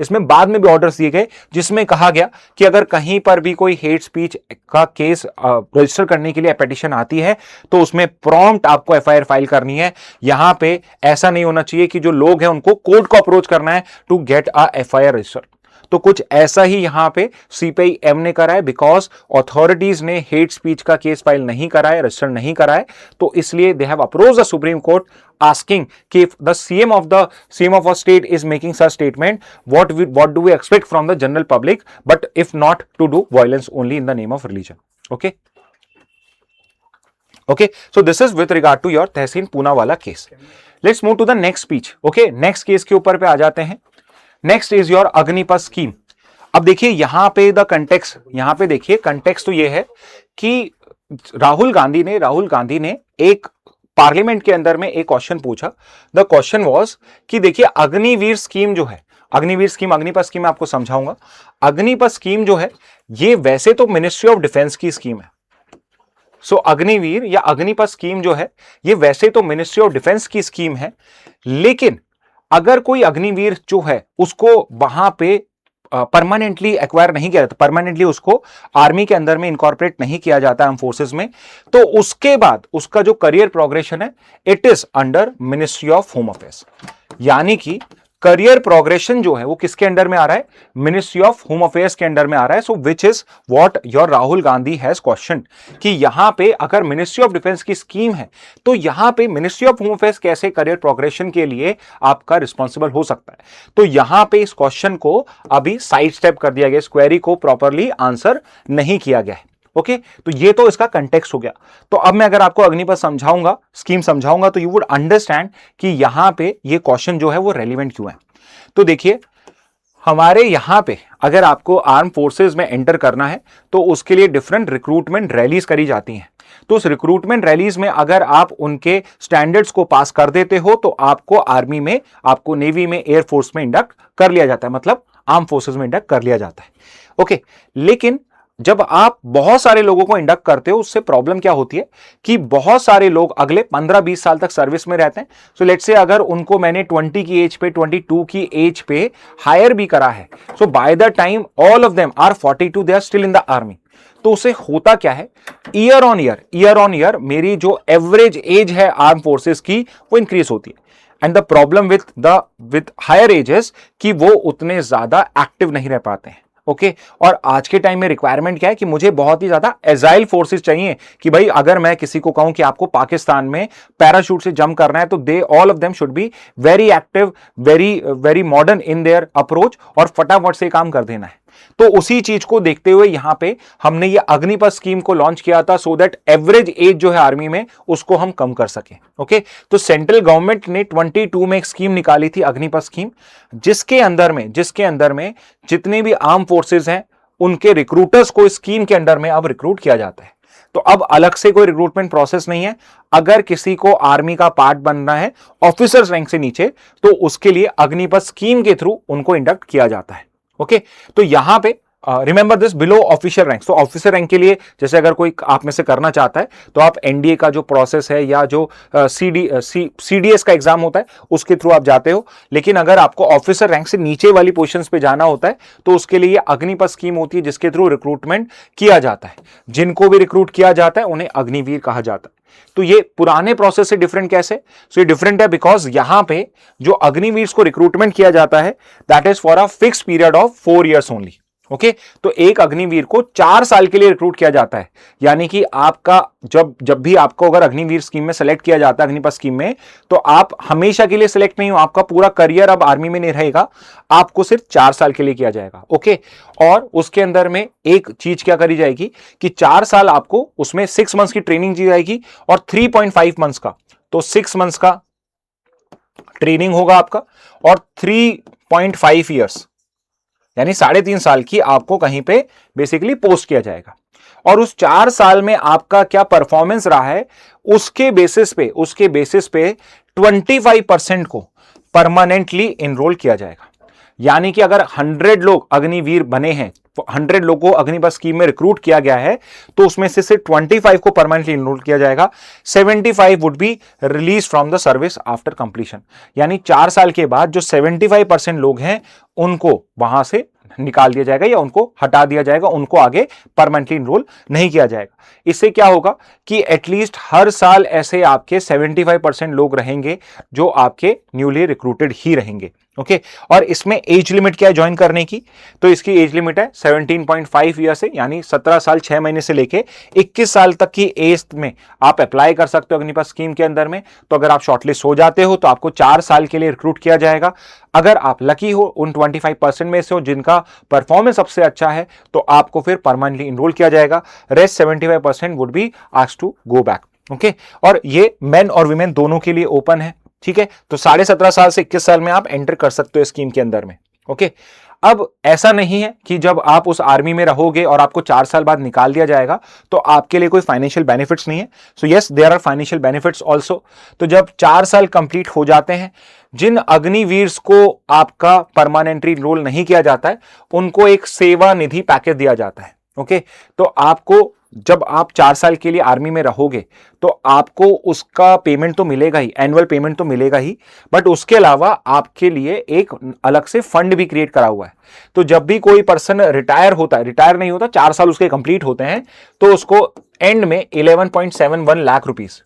इसमें बाद में भी ऑर्डर्स दिए गए जिसमें कहा गया कि अगर कहीं पर भी कोई हेट स्पीच का केस रजिस्टर करने के लिए पिटीशन आती है तो उसमें प्रॉम्प्ट आपको एफआईआर फाइल करनी है। यहां पे ऐसा नहीं होना चाहिए कि जो लोग हैं उनको कोर्ट को अप्रोच करना है to get a FIR register. तो कुछ ऐसा ही यहां पे सीपीआई एम ने करा है, बिकॉज अथॉरिटीज ने हेट स्पीच का केस फाइल नहीं करा है, रजिस्टर नहीं करा है, तो इसलिए they have approached the supreme court asking if the CM of a state is making such statement, what do we expect from the general public, but if not to do violence only in the name of religion. Okay, so this is with regard to your Tehseen Poonawalla case. Let's move to the next speech. Okay, next case के ऊपर पे आ जाते हैं. Next is your Agnipath scheme. अब देखिए यहां पे द कंटेक्स्ट, यहां पे देखिए कंटेक्स्ट तो ये है कि राहुल गांधी ने एक पार्लियामेंट के अंदर में एक क्वेश्चन पूछा। द क्वेश्चन वाज कि देखिए अग्निवीर स्कीम जो है, अग्निवीर स्कीम, अग्निपथ स्कीम मैं आपको समझाऊंगा। अग्निपथ स्कीम जो है ये वैसे तो मिनिस्ट्री ऑफ डिफेंस की स्कीम है। सो अग्निवीर या अग्निपथ स्कीम जो है ये वैसे तो मिनिस्ट्री ऑफ डिफेंस की स्कीम है, लेकिन अगर कोई अग्निवीर जो है उसको वहां पे परमानेंटली एक्वायर नहीं किया जाता, परमानेंटली उसको आर्मी के अंदर में इनकॉर्पोरेट नहीं किया जाता आर्म फोर्सेस में, तो उसके बाद उसका जो करियर प्रोग्रेशन है it is under ministry of home affairs. यानी कि करियर प्रोग्रेशन जो है वो किसके अंडर में आ रहा है? मिनिस्ट्री ऑफ होम अफेयर्स के अंडर में आ रहा है। So which is what your Rahul Gandhi has question कि यहां पे अगर मिनिस्ट्री ऑफ डिफेंस की स्कीम है तो यहां पे मिनिस्ट्री ऑफ होम अफेयर्स कैसे करियर प्रोग्रेशन के लिए आपका रिस्पॉन्सिबल हो सकता है। तो यहां पे इस क्वेश्चन को अभी साइड स्टेप कर दिया गया, इस क्वेरी को प्रॉपरली आंसर नहीं किया गया है। ओके, तो ये तो इसका कंटेक्स्ट हो गया। तो अब मैं अगर आपको अग्निपथ समझाऊंगा, स्कीम समझाऊंगा, तो यू वुड अंडरस्टैंड कि यहां पे ये क्वेश्चन जो है वो रेलिवेंट क्यों है। तो देखिए हमारे यहां पे अगर आपको आर्म फोर्सेस में एंटर करना है तो उसके लिए डिफरेंट रिक्रूटमेंट रैलीज करी जाती हैं। तो उस रिक्रूटमेंट रैलीज में अगर आप उनके स्टैंडर्ड्स को पास कर देते हो तो आपको आर्मी में, आपको नेवी में, एयरफोर्स में इंडक्ट कर लिया जाता है, मतलब आर्म फोर्सेस में इंडक्ट कर लिया जाता है। ओके, लेकिन जब आप बहुत सारे लोगों को इंडक्ट करते हो उससे प्रॉब्लम क्या होती है कि बहुत सारे लोग अगले 15-20 साल तक सर्विस में रहते हैं। सो लेट्स से अगर उनको मैंने 20 की एज पे, 22 की एज पे हायर भी करा है, so by the time all of them are 42, they are still in the army. तो उसे होता क्या है, ईयर ऑन ईयर मेरी जो एवरेज एज है आर्म फोर्सेस की वो इंक्रीज होती है। And the problem with higher ages कि वो उतने ज्यादा एक्टिव नहीं रह पाते हैं। ओके, और आज के टाइम में रिक्वायरमेंट क्या है कि मुझे बहुत ही ज्यादा एजाइल फोर्सेस चाहिए कि भाई अगर मैं किसी को कहूं कि आपको पाकिस्तान में पैराशूट से जंप करना है तो they all of them should be very active, very modern in their approach और फटाफट से काम कर देना है। तो उसी चीज को देखते हुए यहां पे हमने ये अग्निपथ स्कीम को लॉन्च किया था सो दैट एवरेज एज जो है आर्मी में उसको हम कम कर सके। ओके, तो सेंट्रल गवर्नमेंट ने 22 में एक स्कीम निकाली थी, अग्निपथ स्कीम, जिसके अंदर में जितने भी आर्म फोर्सेस हैं उनके रिक्रूटर्स को स्कीम के अंडर में अब रिक्रूट किया जाता है। तो अब अलग से कोई रिक्रूटमेंट प्रोसेस नहीं है। अगर किसी को आर्मी का पार्ट बनना है ऑफिसर्स रैंक से नीचे तो उसके लिए अग्निपथ स्कीम के थ्रू उनको इंडक्ट किया जाता है। ओके, तो यहां पे remember this, below official rank. तो ऑफिसर रैंक के लिए जैसे अगर कोई आप में से करना चाहता है तो आप एनडीए का जो प्रोसेस है या जो सीडीएस का एग्जाम होता है उसके थ्रू आप जाते हो। लेकिन अगर आपको ऑफिसर रैंक से नीचे वाली पोजीशंस पे जाना होता है तो उसके लिए अग्निपथ स्कीम होती है जिसके थ्रू रिक्रूटमेंट किया जाता है। जिनको भी रिक्रूट किया जाता है उन्हें अग्निवीर कहा जाता है। तो ये पुराने प्रोसेस से डिफरेंट कैसे? सो ये डिफरेंट है बिकॉज यहां पे जो अग्निवीर को रिक्रूटमेंट किया जाता है that is for a fix period of 4 years only. Okay, तो एक अग्निवीर को 4 साल के लिए रिक्रूट किया जाता है। यानी कि आपका जब भी आपको अगर अग्निवीर स्कीम में सेलेक्ट किया जाता है, अग्निपथ स्कीम में, तो आप हमेशा के लिए सिलेक्ट नहीं हो, आपका पूरा करियर अब आर्मी में नहीं रहेगा, आपको सिर्फ 4 साल के लिए किया जाएगा। ओके, और उसके अंदर में एक चीज क्या करी जाएगी कि 4 साल आपको उसमें 6 months की ट्रेनिंग दी जाएगी और 3.5 months का, तो 6 months का ट्रेनिंग होगा आपका और 3.5 years यानी 3.5 साल की आपको कहीं पे बेसिकली पोस्ट किया जाएगा। और उस 4 साल में आपका क्या परफॉर्मेंस रहा है उसके बेसिस पे 25% को परमानेंटली इनरोल किया जाएगा। यानी कि अगर 100 लोग अग्निवीर बने हैं, 100 लोगों को अग्निपथ स्कीम में रिक्रूट किया गया है, तो उसमें से सिर्फ 25 को परमानेंटली इनरोल किया जाएगा। 75 would be release from the service after completion. यानी 4 साल के बाद जो 75% लोग हैं उनको वहां से निकाल दिया जाएगा या उनको हटा दिया जाएगा, उनको आगे परमानेंटली इनरोल नहीं किया जाएगा। इससे क्या होगा कि एटलीस्ट हर साल ऐसे आपके 75% लोग रहेंगे जो आपके न्यूली रिक्रूटेड ही रहेंगे। ओके, और इसमें एज लिमिट क्या है ज्वाइन करने की? तो इसकी एज लिमिट है 17.5 ईयर से, यानी 17 साल 6 महीने से लेके 21 साल तक की एज में आप अप्लाई कर सकते हो अग्निपथ स्कीम के अंदर में। तो अगर आप शॉर्टलिस्ट हो जाते हो तो आपको 4 साल के लिए रिक्रूट किया जाएगा। अगर आप लकी हो, उन 25% में से हो जिनका परफॉर्मेंस सबसे अच्छा है, तो आपको फिर परमानेंटली इनरोल किया जाएगा। Rest 75% would be asked to go back. Okay, और ये मेन और वीमेन दोनों के लिए ओपन है। ठीक है, तो 17.5 साल से 21 साल में आप एंटर कर सकते हो स्कीम के अंदर में। ओके, अब ऐसा नहीं है कि जब आप उस आर्मी में रहोगे और आपको 4 साल बाद निकाल दिया जाएगा तो आपके लिए कोई फाइनेंशियल बेनिफिट्स नहीं है। So yes, there are financial benefits also. तो जब 4 साल कंप्लीट हो जाते हैं, जिन अग्निवीर्स को आपका परमानेंटली रोल नहीं किया जाता है उनको एक सेवा निधि पैकेज दिया जाता है। ओके, तो आपको जब आप 4 साल के लिए आर्मी में रहोगे तो आपको उसका पेमेंट तो मिलेगा ही, एनुअल पेमेंट तो मिलेगा ही, बट उसके अलावा आपके लिए एक अलग से फंड भी क्रिएट करा हुआ है। तो जब भी कोई पर्सन रिटायर होता है, रिटायर नहीं होता, 4 साल उसके कंप्लीट होते हैं, तो उसको एंड में 11.71 लाख रुपीस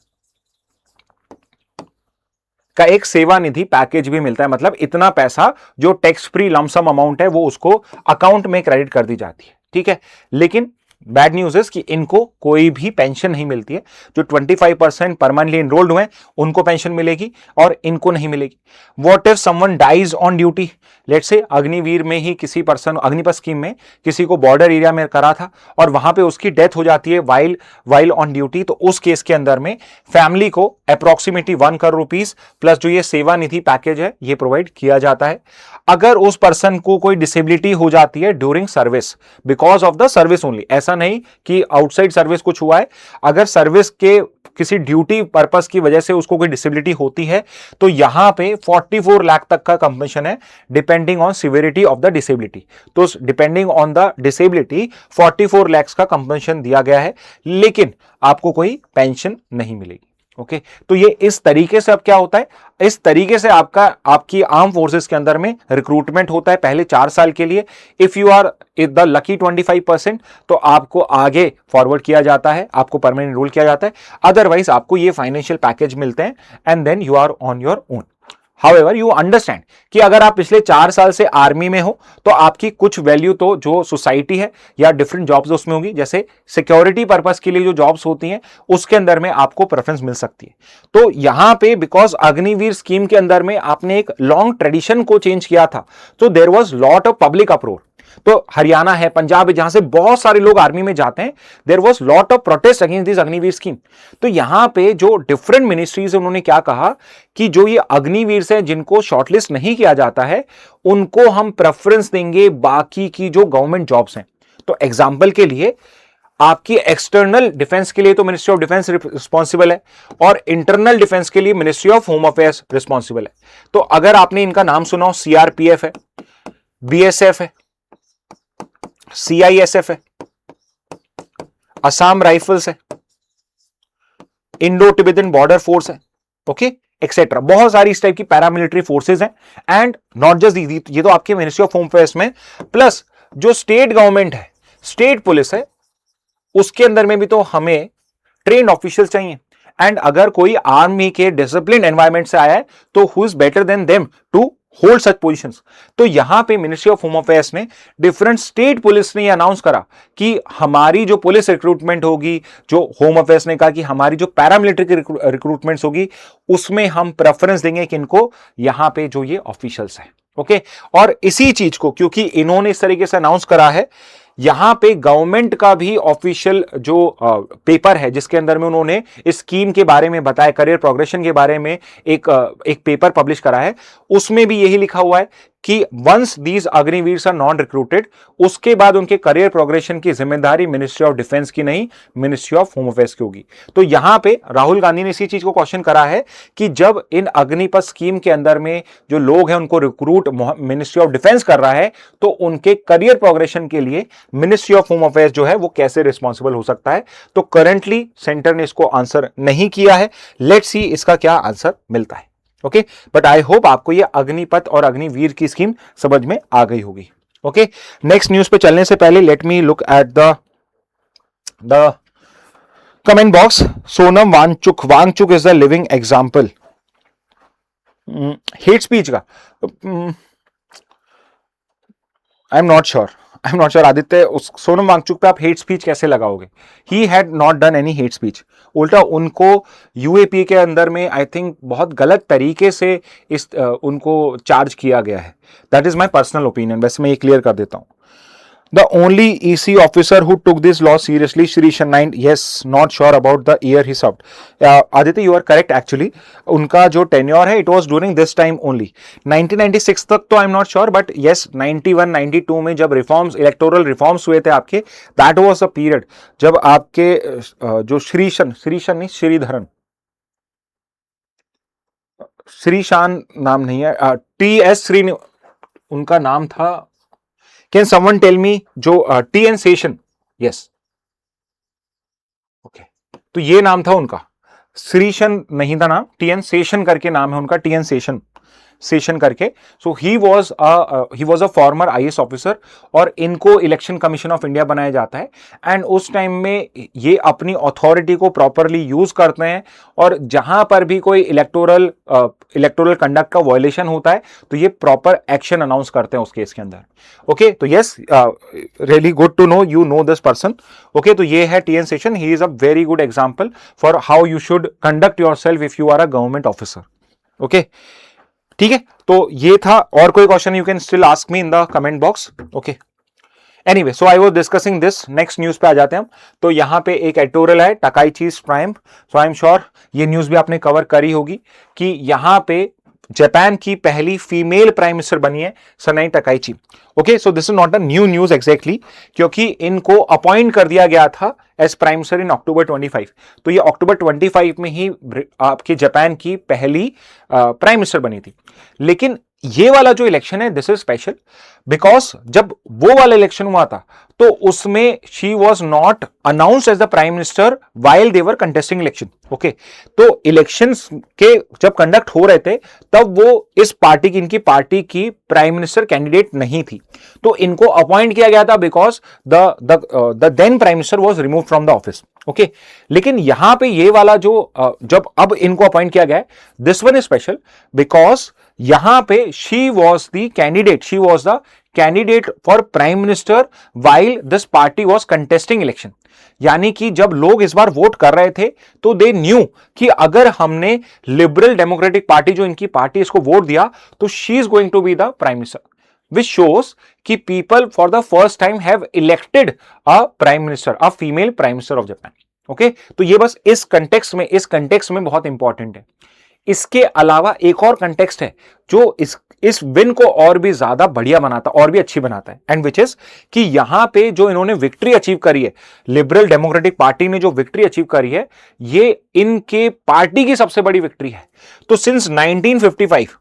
का एक सेवा निधि पैकेज भी मिलता है। मतलब इतना पैसा जो टैक्स फ्री लमसम अमाउंट है वो उसको अकाउंट में क्रेडिट कर दी जाती है। ठीक है, लेकिन बैड न्यूज है कि इनको कोई भी पेंशन नहीं मिलती है। जो 25% परमानेंटली एनरोल्ड हुए उनको पेंशन मिलेगी और इनको नहीं मिलेगी। What if someone dies on duty? Let's say Agniveer में ही किसी पर्सन, अग्निपथ स्कीम में किसी को बॉर्डर एरिया में करा था और वहां पे उसकी डेथ हो जाती है वाइल ऑन ड्यूटी, तो उस केस के अंदर में फैमिली को अप्रोक्सीमेटली 1 करोड़ रुपीस प्लस जो ये सेवा निधि पैकेज है ये प्रोवाइड किया जाता है। अगर उस पर्सन को कोई डिसेबिलिटी हो जाती है during service, because of the service only, ऐसा नहीं कि आउटसाइड सर्विस कुछ हुआ है, अगर सर्विस के किसी ड्यूटी पर्पस की वजह से उसको कोई डिसेबिलिटी होती है तो यहां पे 44 लाख तक का कंपनसेशन है depending on severity of the disability. तो depending on the disability 44 lakh का कंपनसेशन दिया गया है, लेकिन आपको कोई पेंशन नहीं मिलेगी। ओके, तो ये इस तरीके से अब क्या होता है, इस तरीके से आपकी आर्म फोर्सेस के अंदर में रिक्रूटमेंट होता है पहले 4 साल के लिए। If you are the lucky 25% तो आपको आगे फॉरवर्ड किया जाता है, आपको परमानेंट रोल किया जाता है, अदरवाइज आपको ये फाइनेंशियल पैकेज मिलते हैं and then you are on your own. However you understand कि अगर आप पिछले 4 साल से आर्मी में हो तो आपकी कुछ वैल्यू तो जो सोसाइटी है या डिफरेंट जॉब्स उसमें होगी, जैसे सिक्योरिटी पर्पस के लिए जो जॉब्स होती हैं उसके अंदर में आपको प्रेफरेंस मिल सकती है। तो यहां पे बिकॉज अग्निवीर स्कीम के अंदर में आपने एक लॉन्ग ट्रेडिशन को चेंज किया था, तो there was lot of public approach. तो हरियाणा है, पंजाब है, जहां से बहुत सारे लोग आर्मी में जाते हैं, there was lot of protest against this Agniveer scheme. तो यहां पे जो डिफरेंट मिनिस्ट्रीज उन्होंने क्या कहा कि जो ये अग्निवीर से जिनको शॉर्टलिस्ट नहीं किया जाता है उनको हम प्रेफरेंस देंगे बाकी की जो गवर्नमेंट जॉब्स हैं। तो एग्जाम्पल के लिए आपकी एक्सटर्नल डिफेंस के लिए तो मिनिस्ट्री ऑफ डिफेंस रिस्पॉन्सिबल है और इंटरनल डिफेंस के लिए ministry of home affairs responsible है। तो अगर आपने इनका नाम सुना हो, सीआरपीएफ है, बीएसएफ है, सीआईएसएफ है, असम राइफल्स है, इंडो टिबेटन बॉर्डर फोर्स है, ओके एक्सेट्रा, बहुत सारी इस टाइप की पैरामिलिट्री फोर्सेज हैं। एंड नॉट जस्ट ये तो आपके मिनिस्ट्री ऑफ होम अफेयर्स में, प्लस जो स्टेट गवर्नमेंट है, स्टेट पुलिस है, उसके अंदर में भी तो हमें ट्रेन्ड ऑफिशियल चाहिए। एंड अगर कोई आर्मी के डिसिप्लिन एनवायरमेंट से आया है तो who is better than them to hold such positions. तो यहां पे मिनिस्ट्री ऑफ होम अफेयर्स ने, डिफरेंट स्टेट पुलिस ने अनाउंस करा कि हमारी जो पुलिस रिक्रूटमेंट होगी, जो होम अफेयर्स ने कहा कि हमारी जो पैरामिलिट्री की रिक्रूटमेंट्स होगी उसमें हम प्रेफरेंस देंगे किनको, यहां पे जो ये ऑफिशियल्स हैं। ओके, और इसी चीज को क्योंकि इन्होंने इस तरीके से अनाउंस करा है, यहां पे गवर्नमेंट का भी ऑफिशियल जो पेपर है जिसके अंदर में उन्होंने इस स्कीम के बारे में बताया, करियर प्रोग्रेशन के बारे में एक पेपर पब्लिश करा है, उसमें भी यही लिखा हुआ है कि once these Agniveers are non recruited, उसके बाद उनके करियर प्रोग्रेशन की जिम्मेदारी मिनिस्ट्री ऑफ डिफेंस की नहीं, मिनिस्ट्री ऑफ होम अफेयर्स की होगी। तो यहां पे राहुल गांधी ने इसी चीज को क्वेश्चन करा है कि जब इन अग्निपथ स्कीम के अंदर में जो लोग हैं उनको रिक्रूट मिनिस्ट्री ऑफ डिफेंस कर रहा है, तो उनके करियर प्रोग्रेशन के लिए मिनिस्ट्री ऑफ होम अफेयर्स जो है वो कैसे रिस्पॉन्सिबल हो सकता है। तो करंटली सेंटर ने इसको आंसर नहीं किया है। लेट्स सी इसका क्या आंसर मिलता है। ओके, बट आई होप आपको ये अग्निपथ और अग्निवीर की स्कीम समझ में आ गई होगी। ओके, नेक्स्ट न्यूज पे चलने से पहले let me look at the comment box. Sonam Wangchuk is the living example. Hate speech का I am not sure Aditya, Sonam Wangchuk पे आप हेट स्पीच कैसे लगाओगे? He had not done any hate speech. उल्टा उनको यूएपी के अंदर में आई थिंक बहुत गलत तरीके से उनको चार्ज किया गया है। That is my personal opinion. वैसे मैं ये क्लियर कर देता हूं। The only EC officer who took this law seriously, Shri Shannain, yes, not sure about the year he served. Aditya, you are correct actually. उनका जो tenure है, it was during this time only. 1996 तक तो I'm not sure, but yes, 91, 92 में जब reforms, electoral reforms हुए थे आपके, that was a period जब आपके जो श्रीधरन, श्रीशान नाम नहीं है, TS श्री, उनका नाम था, Can someone tell me जो TN सेशन? यस, ओके, तो ये नाम था उनका, श्रीशन नहीं था नाम, TN सेशन करके नाम है उनका, TN सेशन करके। So he was a former IAS officer और इनको इलेक्शन कमीशन ऑफ इंडिया बनाया जाता है। एंड उस टाइम में ये अपनी अथॉरिटी को प्रॉपरली यूज करते हैं और जहां पर भी कोई इलेक्टोरल कंडक्ट का वायलेशन होता है तो ये प्रॉपर एक्शन अनाउंस करते हैं उस केस के अंदर। ओके, तो yes, really good to know you know this person. Okay, तो ये है TN session. He is a very good example for how you should conduct yourself if you are a government officer. Okay, ठीक है, तो ये था। और कोई question you can still ask me in the comment box. Okay, anyway, so I was discussing this. Next news पे आ जाते हैं हम। तो यहां पे एक एडिटोरियल है Takaichi's prime. So I am sure ये न्यूज भी आपने कवर करी होगी कि यहां पे जापान की पहली फीमेल प्राइम मिनिस्टर बनी है Sanae Takaichi. Okay, so this is not a new news exactly, क्योंकि इनको अपॉइंट कर दिया गया था as prime minister in October 25। तो ये अक्टूबर 25 में ही आपकी जापान की पहली प्राइम मिनिस्टर बनी थी। लेकिन ये वाला जो इलेक्शन है दिस इज स्पेशल बिकॉज जब वो वाला इलेक्शन हुआ था तो उसमें she was not announced as the prime minister while they were contesting election. Okay, तो इलेक्शंस के जब कंडक्ट हो रहे थे तब वो इस पार्टी की, इनकी पार्टी की प्राइम मिनिस्टर कैंडिडेट नहीं थी, तो इनको अपॉइंट किया गया था because the then prime minister was remove from the office. Okay, लेकिन यहां पे ये वाला जो जब अब इनको अपॉइंट किया गया है, this one is special because यहां पे she was the candidate for prime minister while this party was contesting election. यानी कि जब लोग इस बार वोट कर रहे थे तो दे न्यू कि अगर हमने लिबरल डेमोक्रेटिक पार्टी, जो इनकी पार्टी, इसको वोट दिया तो she is going to be the prime minister, which shows कि people for the first time have elected a prime minister, a female prime minister of Japan. Okay, तो ये बस इस कंटेक्स्ट में बहुत इंपॉर्टेंट है। इसके अलावा एक और कंटेक्स्ट है जो इस विन को और भी ज्यादा बढ़िया बनाता, और भी अच्छी बनाता है, एंड विच इज कि यहां पे जो इन्होंने विक्ट्री अचीव करी है, लिबरल डेमोक्रेटिक पार्टी ने जो विक्ट्री अचीव करी है, ये इनके पार्टी की सबसे बड़ी विक्ट्री है। तो सिंस 1955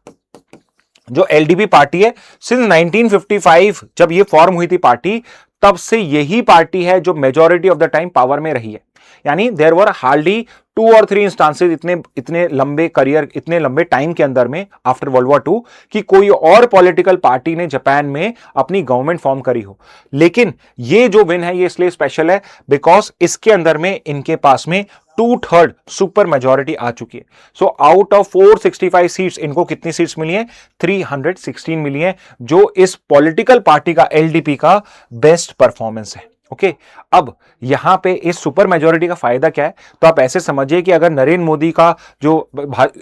जो LDP पार्टी है, सिंस 1955 जब ये फॉर्म हुई थी पार्टी, तब से यही पार्टी है जो majority of the time power में रही है। यानी देयर वर हार्डली 2 और 3 इंस्टांसेस इतने लंबे करियर, इतने लंबे टाइम के अंदर में आफ्टर वर्ल्ड वॉर 2 कि कोई और पॉलिटिकल पार्टी ने जापान में अपनी गवर्नमेंट फॉर्म करी हो। लेकिन ये जो विन है ये इसलिए स्पेशल है बिकॉज इसके अंदर में इनके पास में 2/3 सुपर मेजॉरिटी आ चुकी है। सो आउट ऑफ 465 सीट्स इनको कितनी सीट्स मिली है? 316 मिली है, जो इस पॉलिटिकल पार्टी का, LDP का बेस्ट परफॉर्मेंस है। ओके अब यहां पे इस सुपर मेजोरिटी का फायदा क्या है, तो आप ऐसे समझिए कि अगर नरेंद्र मोदी का जो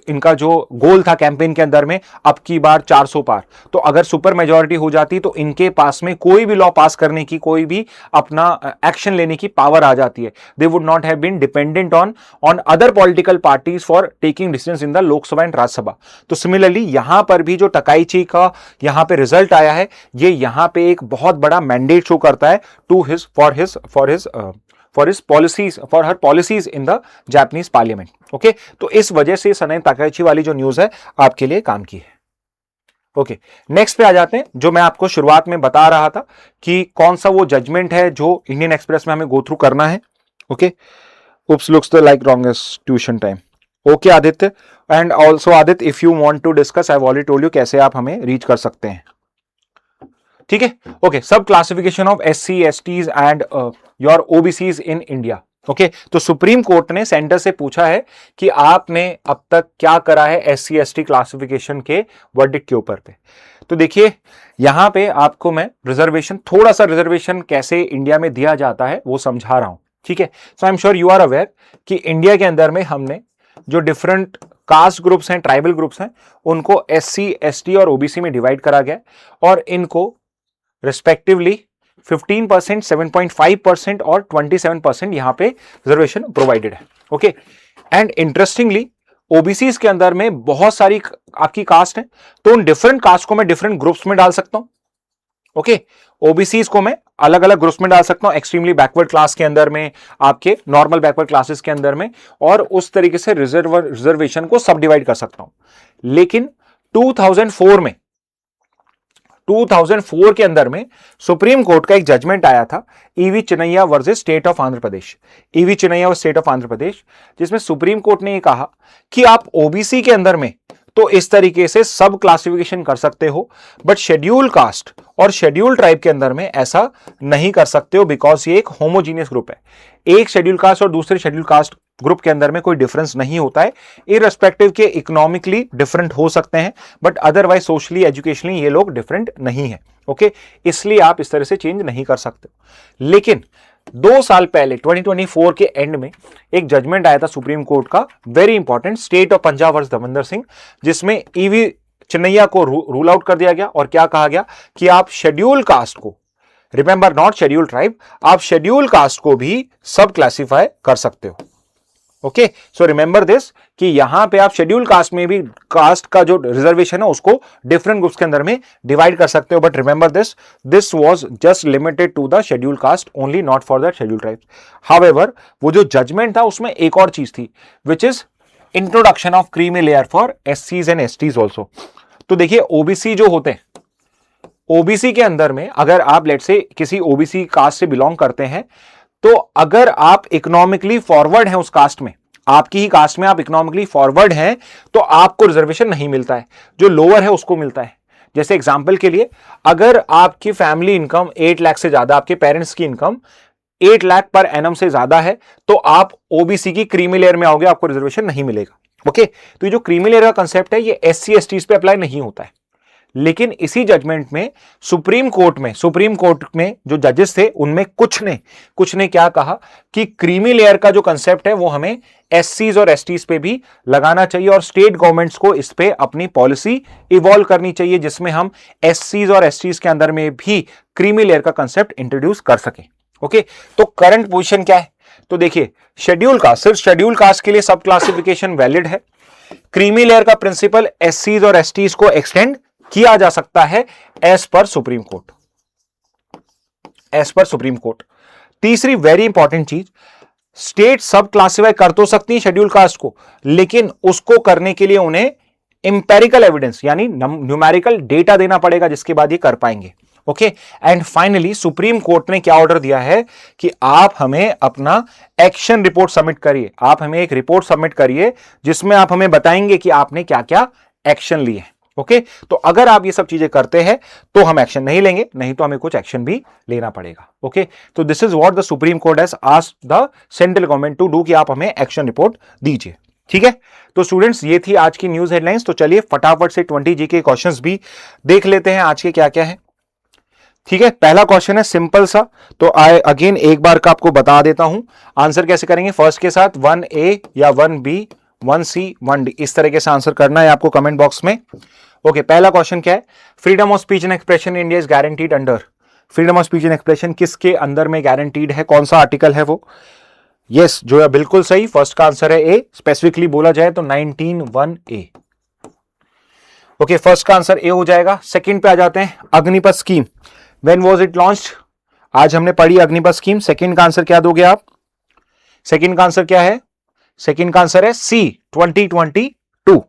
इनका जो गोल था कैंपेन के अंदर में अब की बार 400 पार, तो अगर सुपर मेजोरिटी हो जाती तो इनके पास में कोई भी लॉ पास करने की, कोई भी अपना एक्शन लेने की पावर आ जाती है. They would not have been dependent on other political parties for taking decisions in the Lok Sabha and Rajya Sabha. तो सिमिलरली यहां पर भी जो टकाईची का यहां पे रिजल्ट आया है, ये यहां पे एक बहुत बड़ा मैंडेट शो करता है to his for his policies, for her policies in the Japanese parliament. Okay, तो इस वजह से सने ताकाइची वाली जो न्यूज है आपके लिए काम की है. ओके, नेक्स्ट पे आ जाते हैं. जो मैं आपको शुरुआत में बता रहा था कि कौन सा वो जजमेंट है जो इंडियन एक्सप्रेस में हमें गो थ्रू करना है. Okay, oops looks the like wrongest tuition time. Okay Aditya, and also Aditya if you want to discuss, I have already told you कैसे आप हमें रीच कर सकते हैं. ठीक है. ओके, सब classification of SC STs and your OBCs in India. Okay, तो सुप्रीम कोर्ट ने सेंटर से पूछा है कि आपने अब तक क्या करा है SC ST क्लासिफिकेशन के वर्डिक्ट के ऊपर पे. तो देखिए यहां पे आपको मैं रिजर्वेशन, थोड़ा सा रिजर्वेशन कैसे इंडिया में दिया जाता है वो समझा रहा हूं. ठीक है. So I am sure you are aware कि इंडिया के अंदर में हमने जो डिफरेंट कास्ट ग्रुप्स हैं, ट्राइबल ग्रुप्स हैं, उनको SC ST और OBC में डिवाइड करा गया और इनको रिस्पेक्टिवली 15%, 7.5% और 27% यहां पे रिजर्वेशन प्रोवाइडेड है. ओके, एंड इंटरेस्टिंगली OBCs के अंदर में बहुत सारी आपकी कास्ट है, तो उन डिफरेंट कास्ट को मैं डिफरेंट ग्रुप्स में डाल सकता हूं. ओके, OBCs को मैं अलग अलग ग्रुप्स में डाल सकता हूं, एक्सट्रीमली बैकवर्ड क्लास के अंदर में, आपके नॉर्मल बैकवर्ड क्लासेस के अंदर में, और उस तरीके से रिजर्वेशन को सब डिवाइड कर सकता हूं. लेकिन 2004 के अंदर में सुप्रीम कोर्ट का एक जजमेंट आया था, EV Chinnaiah versus state of Andhra Pradesh. EV Chinnaiah और स्टेट ऑफ आंध्र प्रदेश, जिसमें सुप्रीम कोर्ट ने यह कहा कि आप OBC के अंदर में तो इस तरीके से सब क्लासिफिकेशन कर सकते हो, बट शेड्यूल कास्ट और शेड्यूल ट्राइब के अंदर में ऐसा नहीं कर सकते हो, बिकॉज ये एक होमोजीनियस ग्रुप है. एक शेड्यूल कास्ट और दूसरे शेड्यूल कास्ट ग्रुप के अंदर में कोई डिफरेंस नहीं होता है, इररेस्पेक्टिव के इकोनॉमिकली डिफरेंट हो सकते हैं, बट अदरवाइज सोशली एजुकेशनली ये लोग डिफरेंट नहीं है. ओके, इसलिए आप इस तरह से चेंज नहीं कर सकते. लेकिन 2 साल पहले 2024 के एंड में एक जजमेंट आया था सुप्रीम कोर्ट का, very important, state of Punjab versus Davinder Singh, जिसमें EV चिन्नैया को रूल आउट कर दिया गया और क्या कहा गया कि आप शेड्यूल कास्ट को, रिमेंबर नॉट शेड्यूल ट्राइब, आप शेड्यूल कास्ट को भी सब क्लासिफाई कर सकते हो. ओके, सो रिमेंबर दिस कि यहां पे आप शेड्यूल कास्ट में भी कास्ट का जो रिजर्वेशन है उसको डिफरेंट ग्रुप्स के अंदर में डिवाइड कर सकते हो, but remember this was just limited to the schedule caste only, not for the schedule tribes. However वो जो जजमेंट था उसमें एक और चीज थी, which is introduction of creamy layer for SCs and STs also. तो देखिए OBC जो होते हैं, OBC के अंदर में अगर आप लेट से किसी OBC कास्ट से बिलोंग करते हैं, तो अगर आप इकोनॉमिकली फॉरवर्ड हैं उस कास्ट में, आपकी ही कास्ट में आप इकोनॉमिकली फॉरवर्ड हैं, तो आपको रिजर्वेशन नहीं मिलता है, जो लोअर है उसको मिलता है. जैसे एग्जांपल के लिए, अगर आपकी फैमिली इनकम 8 लाख से ज्यादा, आपके पेरेंट्स की इनकम 8 लाख पर एनम से ज्यादा है, तो आप OBC की क्रीमी लेयर में आओगे, आपको रिजर्वेशन नहीं मिलेगा. ओके, तो ये जो क्रीमी लेयर का कंसेप्ट है ये SC STs पे अप्लाई नहीं होता है. लेकिन इसी जजमेंट में सुप्रीम कोर्ट में जो जजेस थे उनमें कुछ ने क्या कहा कि क्रीमी लेयर का जो कंसेप्ट है वो हमें SCs और STs पे भी लगाना चाहिए, और स्टेट गवर्नमेंट्स को इस पे अपनी पॉलिसी इवॉल्व करनी चाहिए, जिसमें हम SCs और STs के अंदर में भी क्रीमी लेयर का कंसेप्ट इंट्रोड्यूस कर सके. ओके, तो करंट पोजीशन क्या है, तो देखिए शेड्यूल कास्ट, सिर्फ शेड्यूल कास्ट के लिए सब क्लासिफिकेशन वैलिड है. क्रीमी लेयर का प्रिंसिपल SCs और STs को एक्सटेंड किया जा सकता है एज पर सुप्रीम कोर्ट. तीसरी वेरी इंपॉर्टेंट चीज, स्टेट सब क्लासिफाई कर तो सकती है शेड्यूल कास्ट को, लेकिन उसको करने के लिए उन्हें इंपेरिकल एविडेंस यानी न्यूमेरिकल डेटा देना पड़ेगा, जिसके बाद ये कर पाएंगे. Okay, and finally supreme court ने क्या ऑर्डर दिया है कि आप हमें अपना एक्शन रिपोर्ट सबमिट करिए. आप हमें एक रिपोर्ट सबमिट करिए जिसमें आप हमें बताएंगे कि आपने क्या क्या एक्शन लिए. ओके, तो अगर आप ये सब चीजें करते हैं तो हम एक्शन नहीं लेंगे, नहीं तो हमें कुछ एक्शन भी लेना पड़ेगा. ओके, तो this is what the supreme court has asked the central government to do, कि आप हमें एक्शन रिपोर्ट दीजिए. ठीक है, तो स्टूडेंट्स ये थी आज की न्यूज हेडलाइंस. तो चलिए फटाफट से 20 जी के क्वेश्चंस भी देख लेते हैं आज के क्या क्या है. ठीक है, पहला क्वेश्चन है सिंपल सा, तो आई अगेन एक बार का आपको बता देता हूं आंसर कैसे करेंगे। फर्स्ट के साथ 1A या 1B 1C 1D इस तरीके से आंसर करना है आपको कमेंट बॉक्स में। ओके, पहला क्वेश्चन क्या है, freedom of speech and expression India is guaranteed under. Freedom of speech and expression किसके अंदर में गारंटीड है, कौन सा आर्टिकल है वो। यस जो है बिल्कुल सही, फर्स्ट का आंसर है ए। स्पेसिफिकली बोला जाए तो 19(1)(a। ओके, फर्स्ट का आंसर ए हो जाएगा। सेकंड पे आ जाते हैं, Agnipath scheme when was it launched. आज हमने पढ़ी अग्निपथ स्कीम। सेकंड का आंसर क्या दोगे आप, सेकंड का आंसर क्या है, सेकंड का आंसर है सी 2022,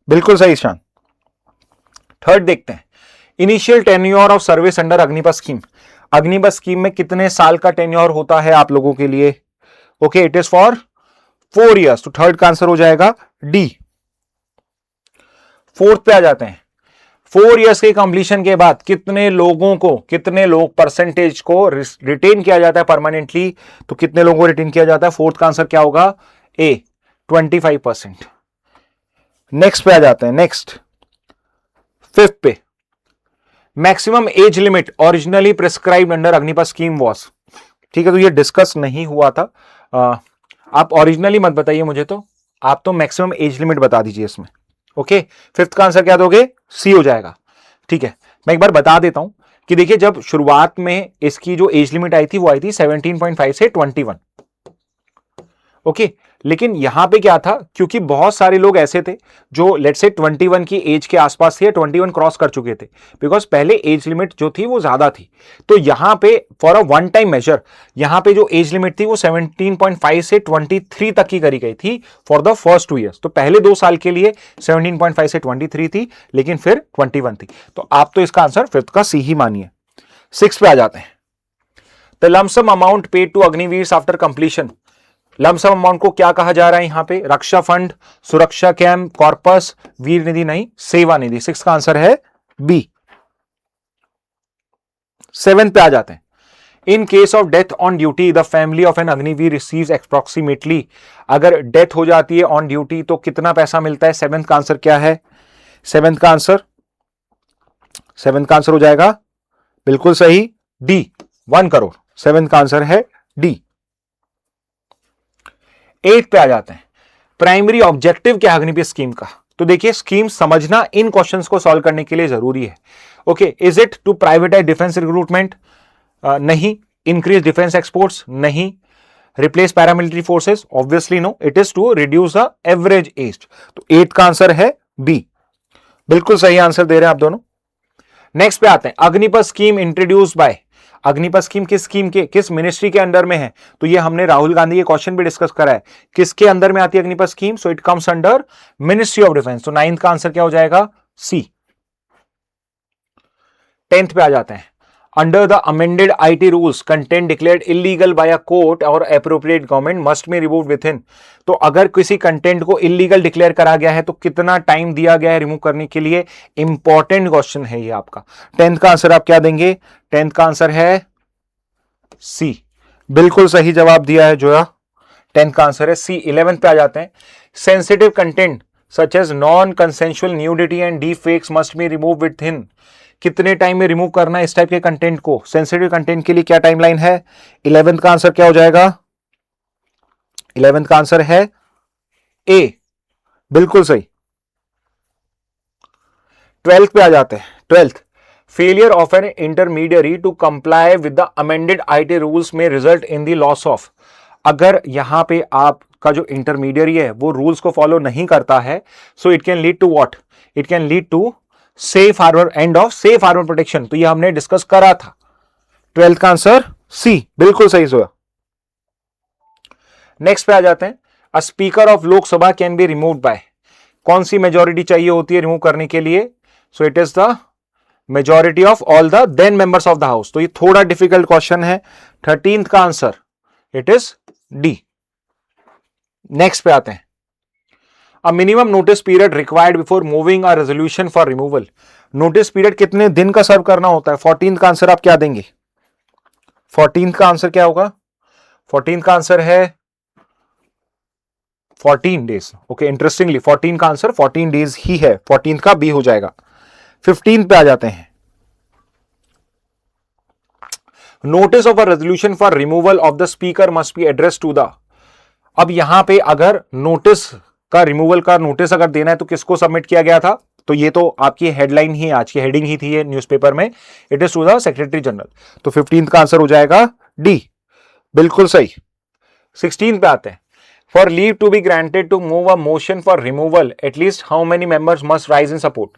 बिल्कुल सही शान। थर्ड देखते हैं, initial tenure of service under Agnipath scheme. Agnipath scheme में कितने साल का टेन्योर होता है आप लोगों के लिए। Okay, it is for 4 years, तो थर्ड का आंसर हो जाएगा डी। फोर्थ पे आ जाते हैं, 4 years के कंप्लीशन के बाद कितने लोगों को, कितने लोग परसेंटेज को रिटेन किया जाता है परमानेंटली, तो कितने लोगों को रिटेन किया जाता है। फोर्थ का आंसर क्या होगा, ए 25%। नेक्स्ट पे आ जाते हैं, नेक्स्ट फिफ्थ पे, maximum age limit originally prescribed under Agnipath scheme was. ठीक है, तो ये डिस्कस नहीं हुआ था। आप ओरिजिनली मत बताइए मुझे, तो आप तो मैक्सिमम एज लिमिट बता दीजिए इसमें। ओके, फिफ्थ का आंसर क्या दोगे, सी हो जाएगा। ठीक है, मैं एक बार बता देता हूं कि देखिए जब शुरुआत में इसकी जो एज लिमिट आई थी वो आई थी 17.5 से 21। ओके, लेकिन यहां पे क्या था, क्योंकि बहुत सारे लोग ऐसे थे जो लेट्स से 21 की एज के आसपास थे, 21 क्रॉस कर चुके थे, बिकॉज पहले एज लिमिट जो थी वो ज्यादा थी। तो यहां पे for a one time major यहां पे जो एज लिमिट थी वो 17.5 से 23 तक की करी गई थी फॉर द फर्स्ट 2 years। तो पहले 2 साल के लिए 17.5 से 23 थी, लेकिन फिर 21 थी। तो आप तो इसका आंसर फिफ्थ का सी ही मानिए। 6 पे आ जाते हैं, the lumpsum amount paid to Agniveer after completion. Lumpsum amount को क्या कहा जा रहा है यहां पे, Raksha fund, Suraksha camp, corpus, Veer Nidhi नहीं, सेवा निधि। 6 का आंसर है बी। 7 पे आ जाते हैं, in case of death on duty the family of an Agniveer receives approximately. अगर डेथ हो जाती है ऑन ड्यूटी तो कितना पैसा मिलता है। 7 का आंसर क्या है, 7 का आंसर, 7 का आंसर हो जाएगा बिल्कुल सही डी 1 करोड़। 7 का आंसर है डी। 8 पे आ जाते हैं, प्राइमरी ऑब्जेक्टिव क्या है अग्निपथ स्कीम का। तो देखिए स्कीम समझना इन क्वेश्चंस को सॉल्व करने के लिए जरूरी है। Okay, is it to privatise defence recruitment, नहीं। इंक्रीज डिफेंस एक्सपोर्ट्स, नहीं। Replace paramilitary forces, obviously no. It is to reduce the average age. तो 8 का आंसर है बी, बिल्कुल सही आंसर दे रहे हैं आप दोनों। नेक्स्ट पे आते हैं, Agnipath scheme introduce by. Agnipath scheme किस स्कीम के, किस मिनिस्ट्री के अंडर में है। तो ये हमने राहुल गांधी के क्वेश्चन भी डिस्कस करा है, किसके अंदर में आती है Agnipath scheme. So it comes under ministry of defence. तो 9th का आंसर क्या हो जाएगा, सी। 10th पे आ जाते हैं, under the amended IT rules content declared illegal by a court और appropriate government must be remove within. तो अगर किसी कंटेंट को इलीगल डिक्लेयर करा गया है तो कितना टाइम दिया गया है रिमूव करने के लिए। इंपॉर्टेंट क्वेश्चन है ये आपका। 10th का आंसर आप क्या देंगे, 10th का आंसर है सी, बिल्कुल सही जवाब दिया है जोया। 10th का आंसर है सी। 11th पे आ जाते हैं, sensitive content such as non consensual nudity and deep fakes must be remove within. कितने टाइम में रिमूव करना है इस टाइप के कंटेंट को। सेंसिटिव कंटेंट के लिए क्या टाइमलाइन है। 11th का आंसर क्या हो जाएगा, 11th का आंसर है ए, बिल्कुल सही। 12th पे आ जाते हैं, 12th, failure of an intermediary to comply with the amended IT rules में result in the loss of. अगर यहां पे आपका जो इंटरमीडियरी है वो रूल्स को फॉलो नहीं करता है, so it can lead to what, it can lead to safe harbour, end of safe harbour protection. तो ये हमने डिस्कस करा था। 12th का आंसर सी, बिल्कुल सही सोया। नेक्स्ट पे आ जाते हैं, a speaker of Lok Sabha can be removed by. कौन सी मेजॉरिटी चाहिए होती है रिमूव करने के लिए। So it is the majority of all the then members of the house. तो ये थोड़ा डिफिकल्ट क्वेश्चन है। 13th का आंसर इट इज डी। नेक्स्ट पे आते हैं, a minimum notice period required before moving a resolution for removal. Notice period कितने दिन का सर्व करना होता है। 14th का आंसर आप क्या देंगे, 14th का आंसर क्या होगा, 14th का आंसर है 14 डेज। ओके, इंटरेस्टिंगली 14 का आंसर 14 डेज ही है, 14th का बी हो जाएगा। 15th पे आ जाते हैं, notice of a resolution for removal of the speaker must be address to the. अब यहां पे अगर नोटिस का रिमूवल का नोटिस अगर देना है तो किसको सबमिट किया गया था, तो ये तो आपकी हेडलाइन ही, आज की हेडिंग ही थी ये न्यूज़पेपर में, it is to the secretary general. तो 15th का आंसर हो जाएगा डी, बिल्कुल सही। 16 पे आते हैं, for leave to be granted to move a motion for removal at least how many members must rise in support.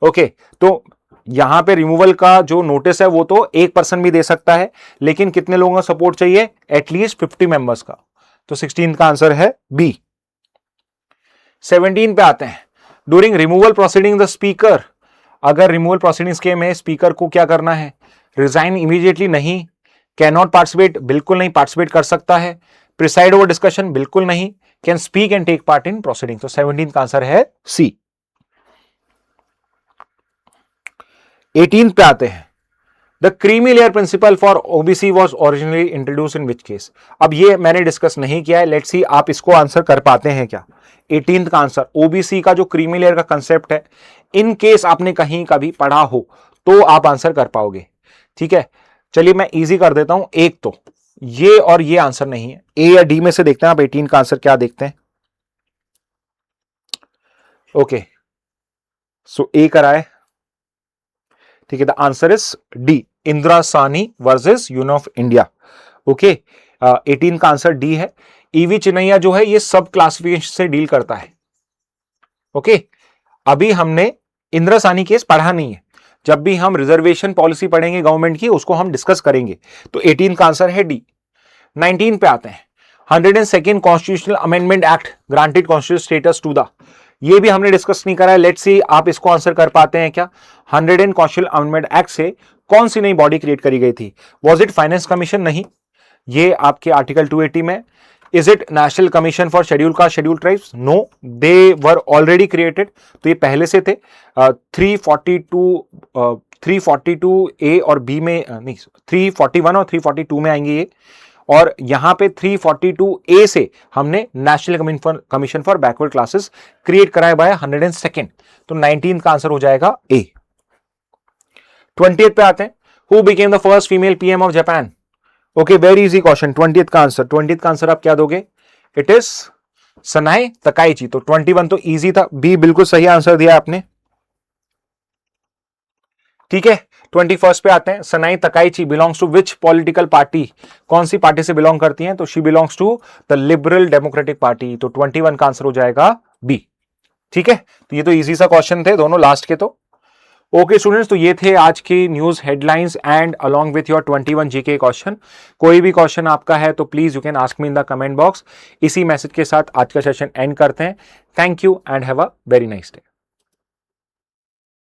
Okay, तो यहां पे रिमूवल का जो नोटिस है वो तो एक पर्सन भी दे सकता है, लेकिन कितने लोगों का सपोर्ट चाहिए, एटलीस्ट 50 मेंबर्स का। तो 16 का आंसर है बी। 17 पे आते हैं, during removal proceeding the speaker, अगर रिमूवल प्रोसीडिंग्स के में स्पीकर को क्या करना है, रिजाइन इमीडिएटली नहीं, कैन नॉट पार्टिसिपेट बिल्कुल नहीं, पार्टिसिपेट कर सकता है, प्रिसाइड ओवर डिस्कशन बिल्कुल नहीं, can speak and take part in proceeding. तो 17 का आंसर है सी। 18 पे आते हैं, the creamy layer principle for OBC was originally introduce in which case. अब ये मैंने डिस्कस नहीं किया है, लेट्स सी आप इसको आंसर कर पाते हैं क्या। 18th का आंसर, ओबीसी का जो क्रीमी लेयर का कंसेप्ट है, इन केस आपने कहीं कभी पढ़ा हो तो आप आंसर कर पाओगे। ठीक है, चलिए मैं इजी कर देता हूं। एक तो ये और ये आंसर नहीं है, ए या डी में से देखते हैं आप 18 का आंसर क्या देखते हैं। ओके, सो ए कराए, ठीक है, the answer is D, Indira Sahni versus union of India. Okay, 18 का आंसर डी है। ईवी चिन्नैया जो है ये सब क्लासिफिकेशन से डील करता है। ओके, अभी हमने इंदिरा साहनी केस पढ़ा नहीं है, जब भी हम रिजर्वेशन पॉलिसी पढ़ेंगे गवर्नमेंट की उसको हम डिस्कस करेंगे। तो 18 का आंसर है डी। 19 पे आते हैं, 102nd constitutional amendment act granted constitutional status to the, ये भी हमने डिस्कस नहीं करा है, लेट्स सी आप इसको आंसर कर पाते हैं क्या। 100 कॉन्स्टिट्यूशनल अमेंडमेंट एक्ट से कौन सी नई बॉडी क्रिएट करी गई थी, वॉज इट फाइनेंस कमीशन, नहीं, ये आपके आर्टिकल 280 में। Is it national commission for schedule caste schedule tribes, no, they were already created, तो ये पहले से थे। 342 ए और बी में नहीं, 341 और 342 में आएंगे ये, और यहां पे 342 ए से हमने national commission for backward classes create कराया बाय 102nd। तो 19 का आंसर हो जाएगा ए। 20th पे आते हैं, who became the first female PM of Japan. Okay, very easy question. 20th का आंसर, 20th का आंसर आप क्या दोगे, इट इज सनाए तकाइची। तो 21 तो इजी था, बी बिल्कुल सही आंसर दिया आपने। ठीक है, 21st पे आते हैं, Sanae Takaichi belongs to which political party, कौन सी पार्टी से बिलोंग करती हैं, तो she belongs to the Liberal Democratic Party. तो 21 का आंसर हो जाएगा बी। ठीक है, तो ये तो इजी सा क्वेश्चन थे दोनों लास्ट के। तो ओके स्टूडेंट्स, तो ये थे आज की news headlines and along with your 21 GK question. कोई भी क्वेश्चन आपका है तो please you can ask me in the comment box. इसी मैसेज के साथ आज का सेशन एंड करते हैं। Thank you and have a very nice day.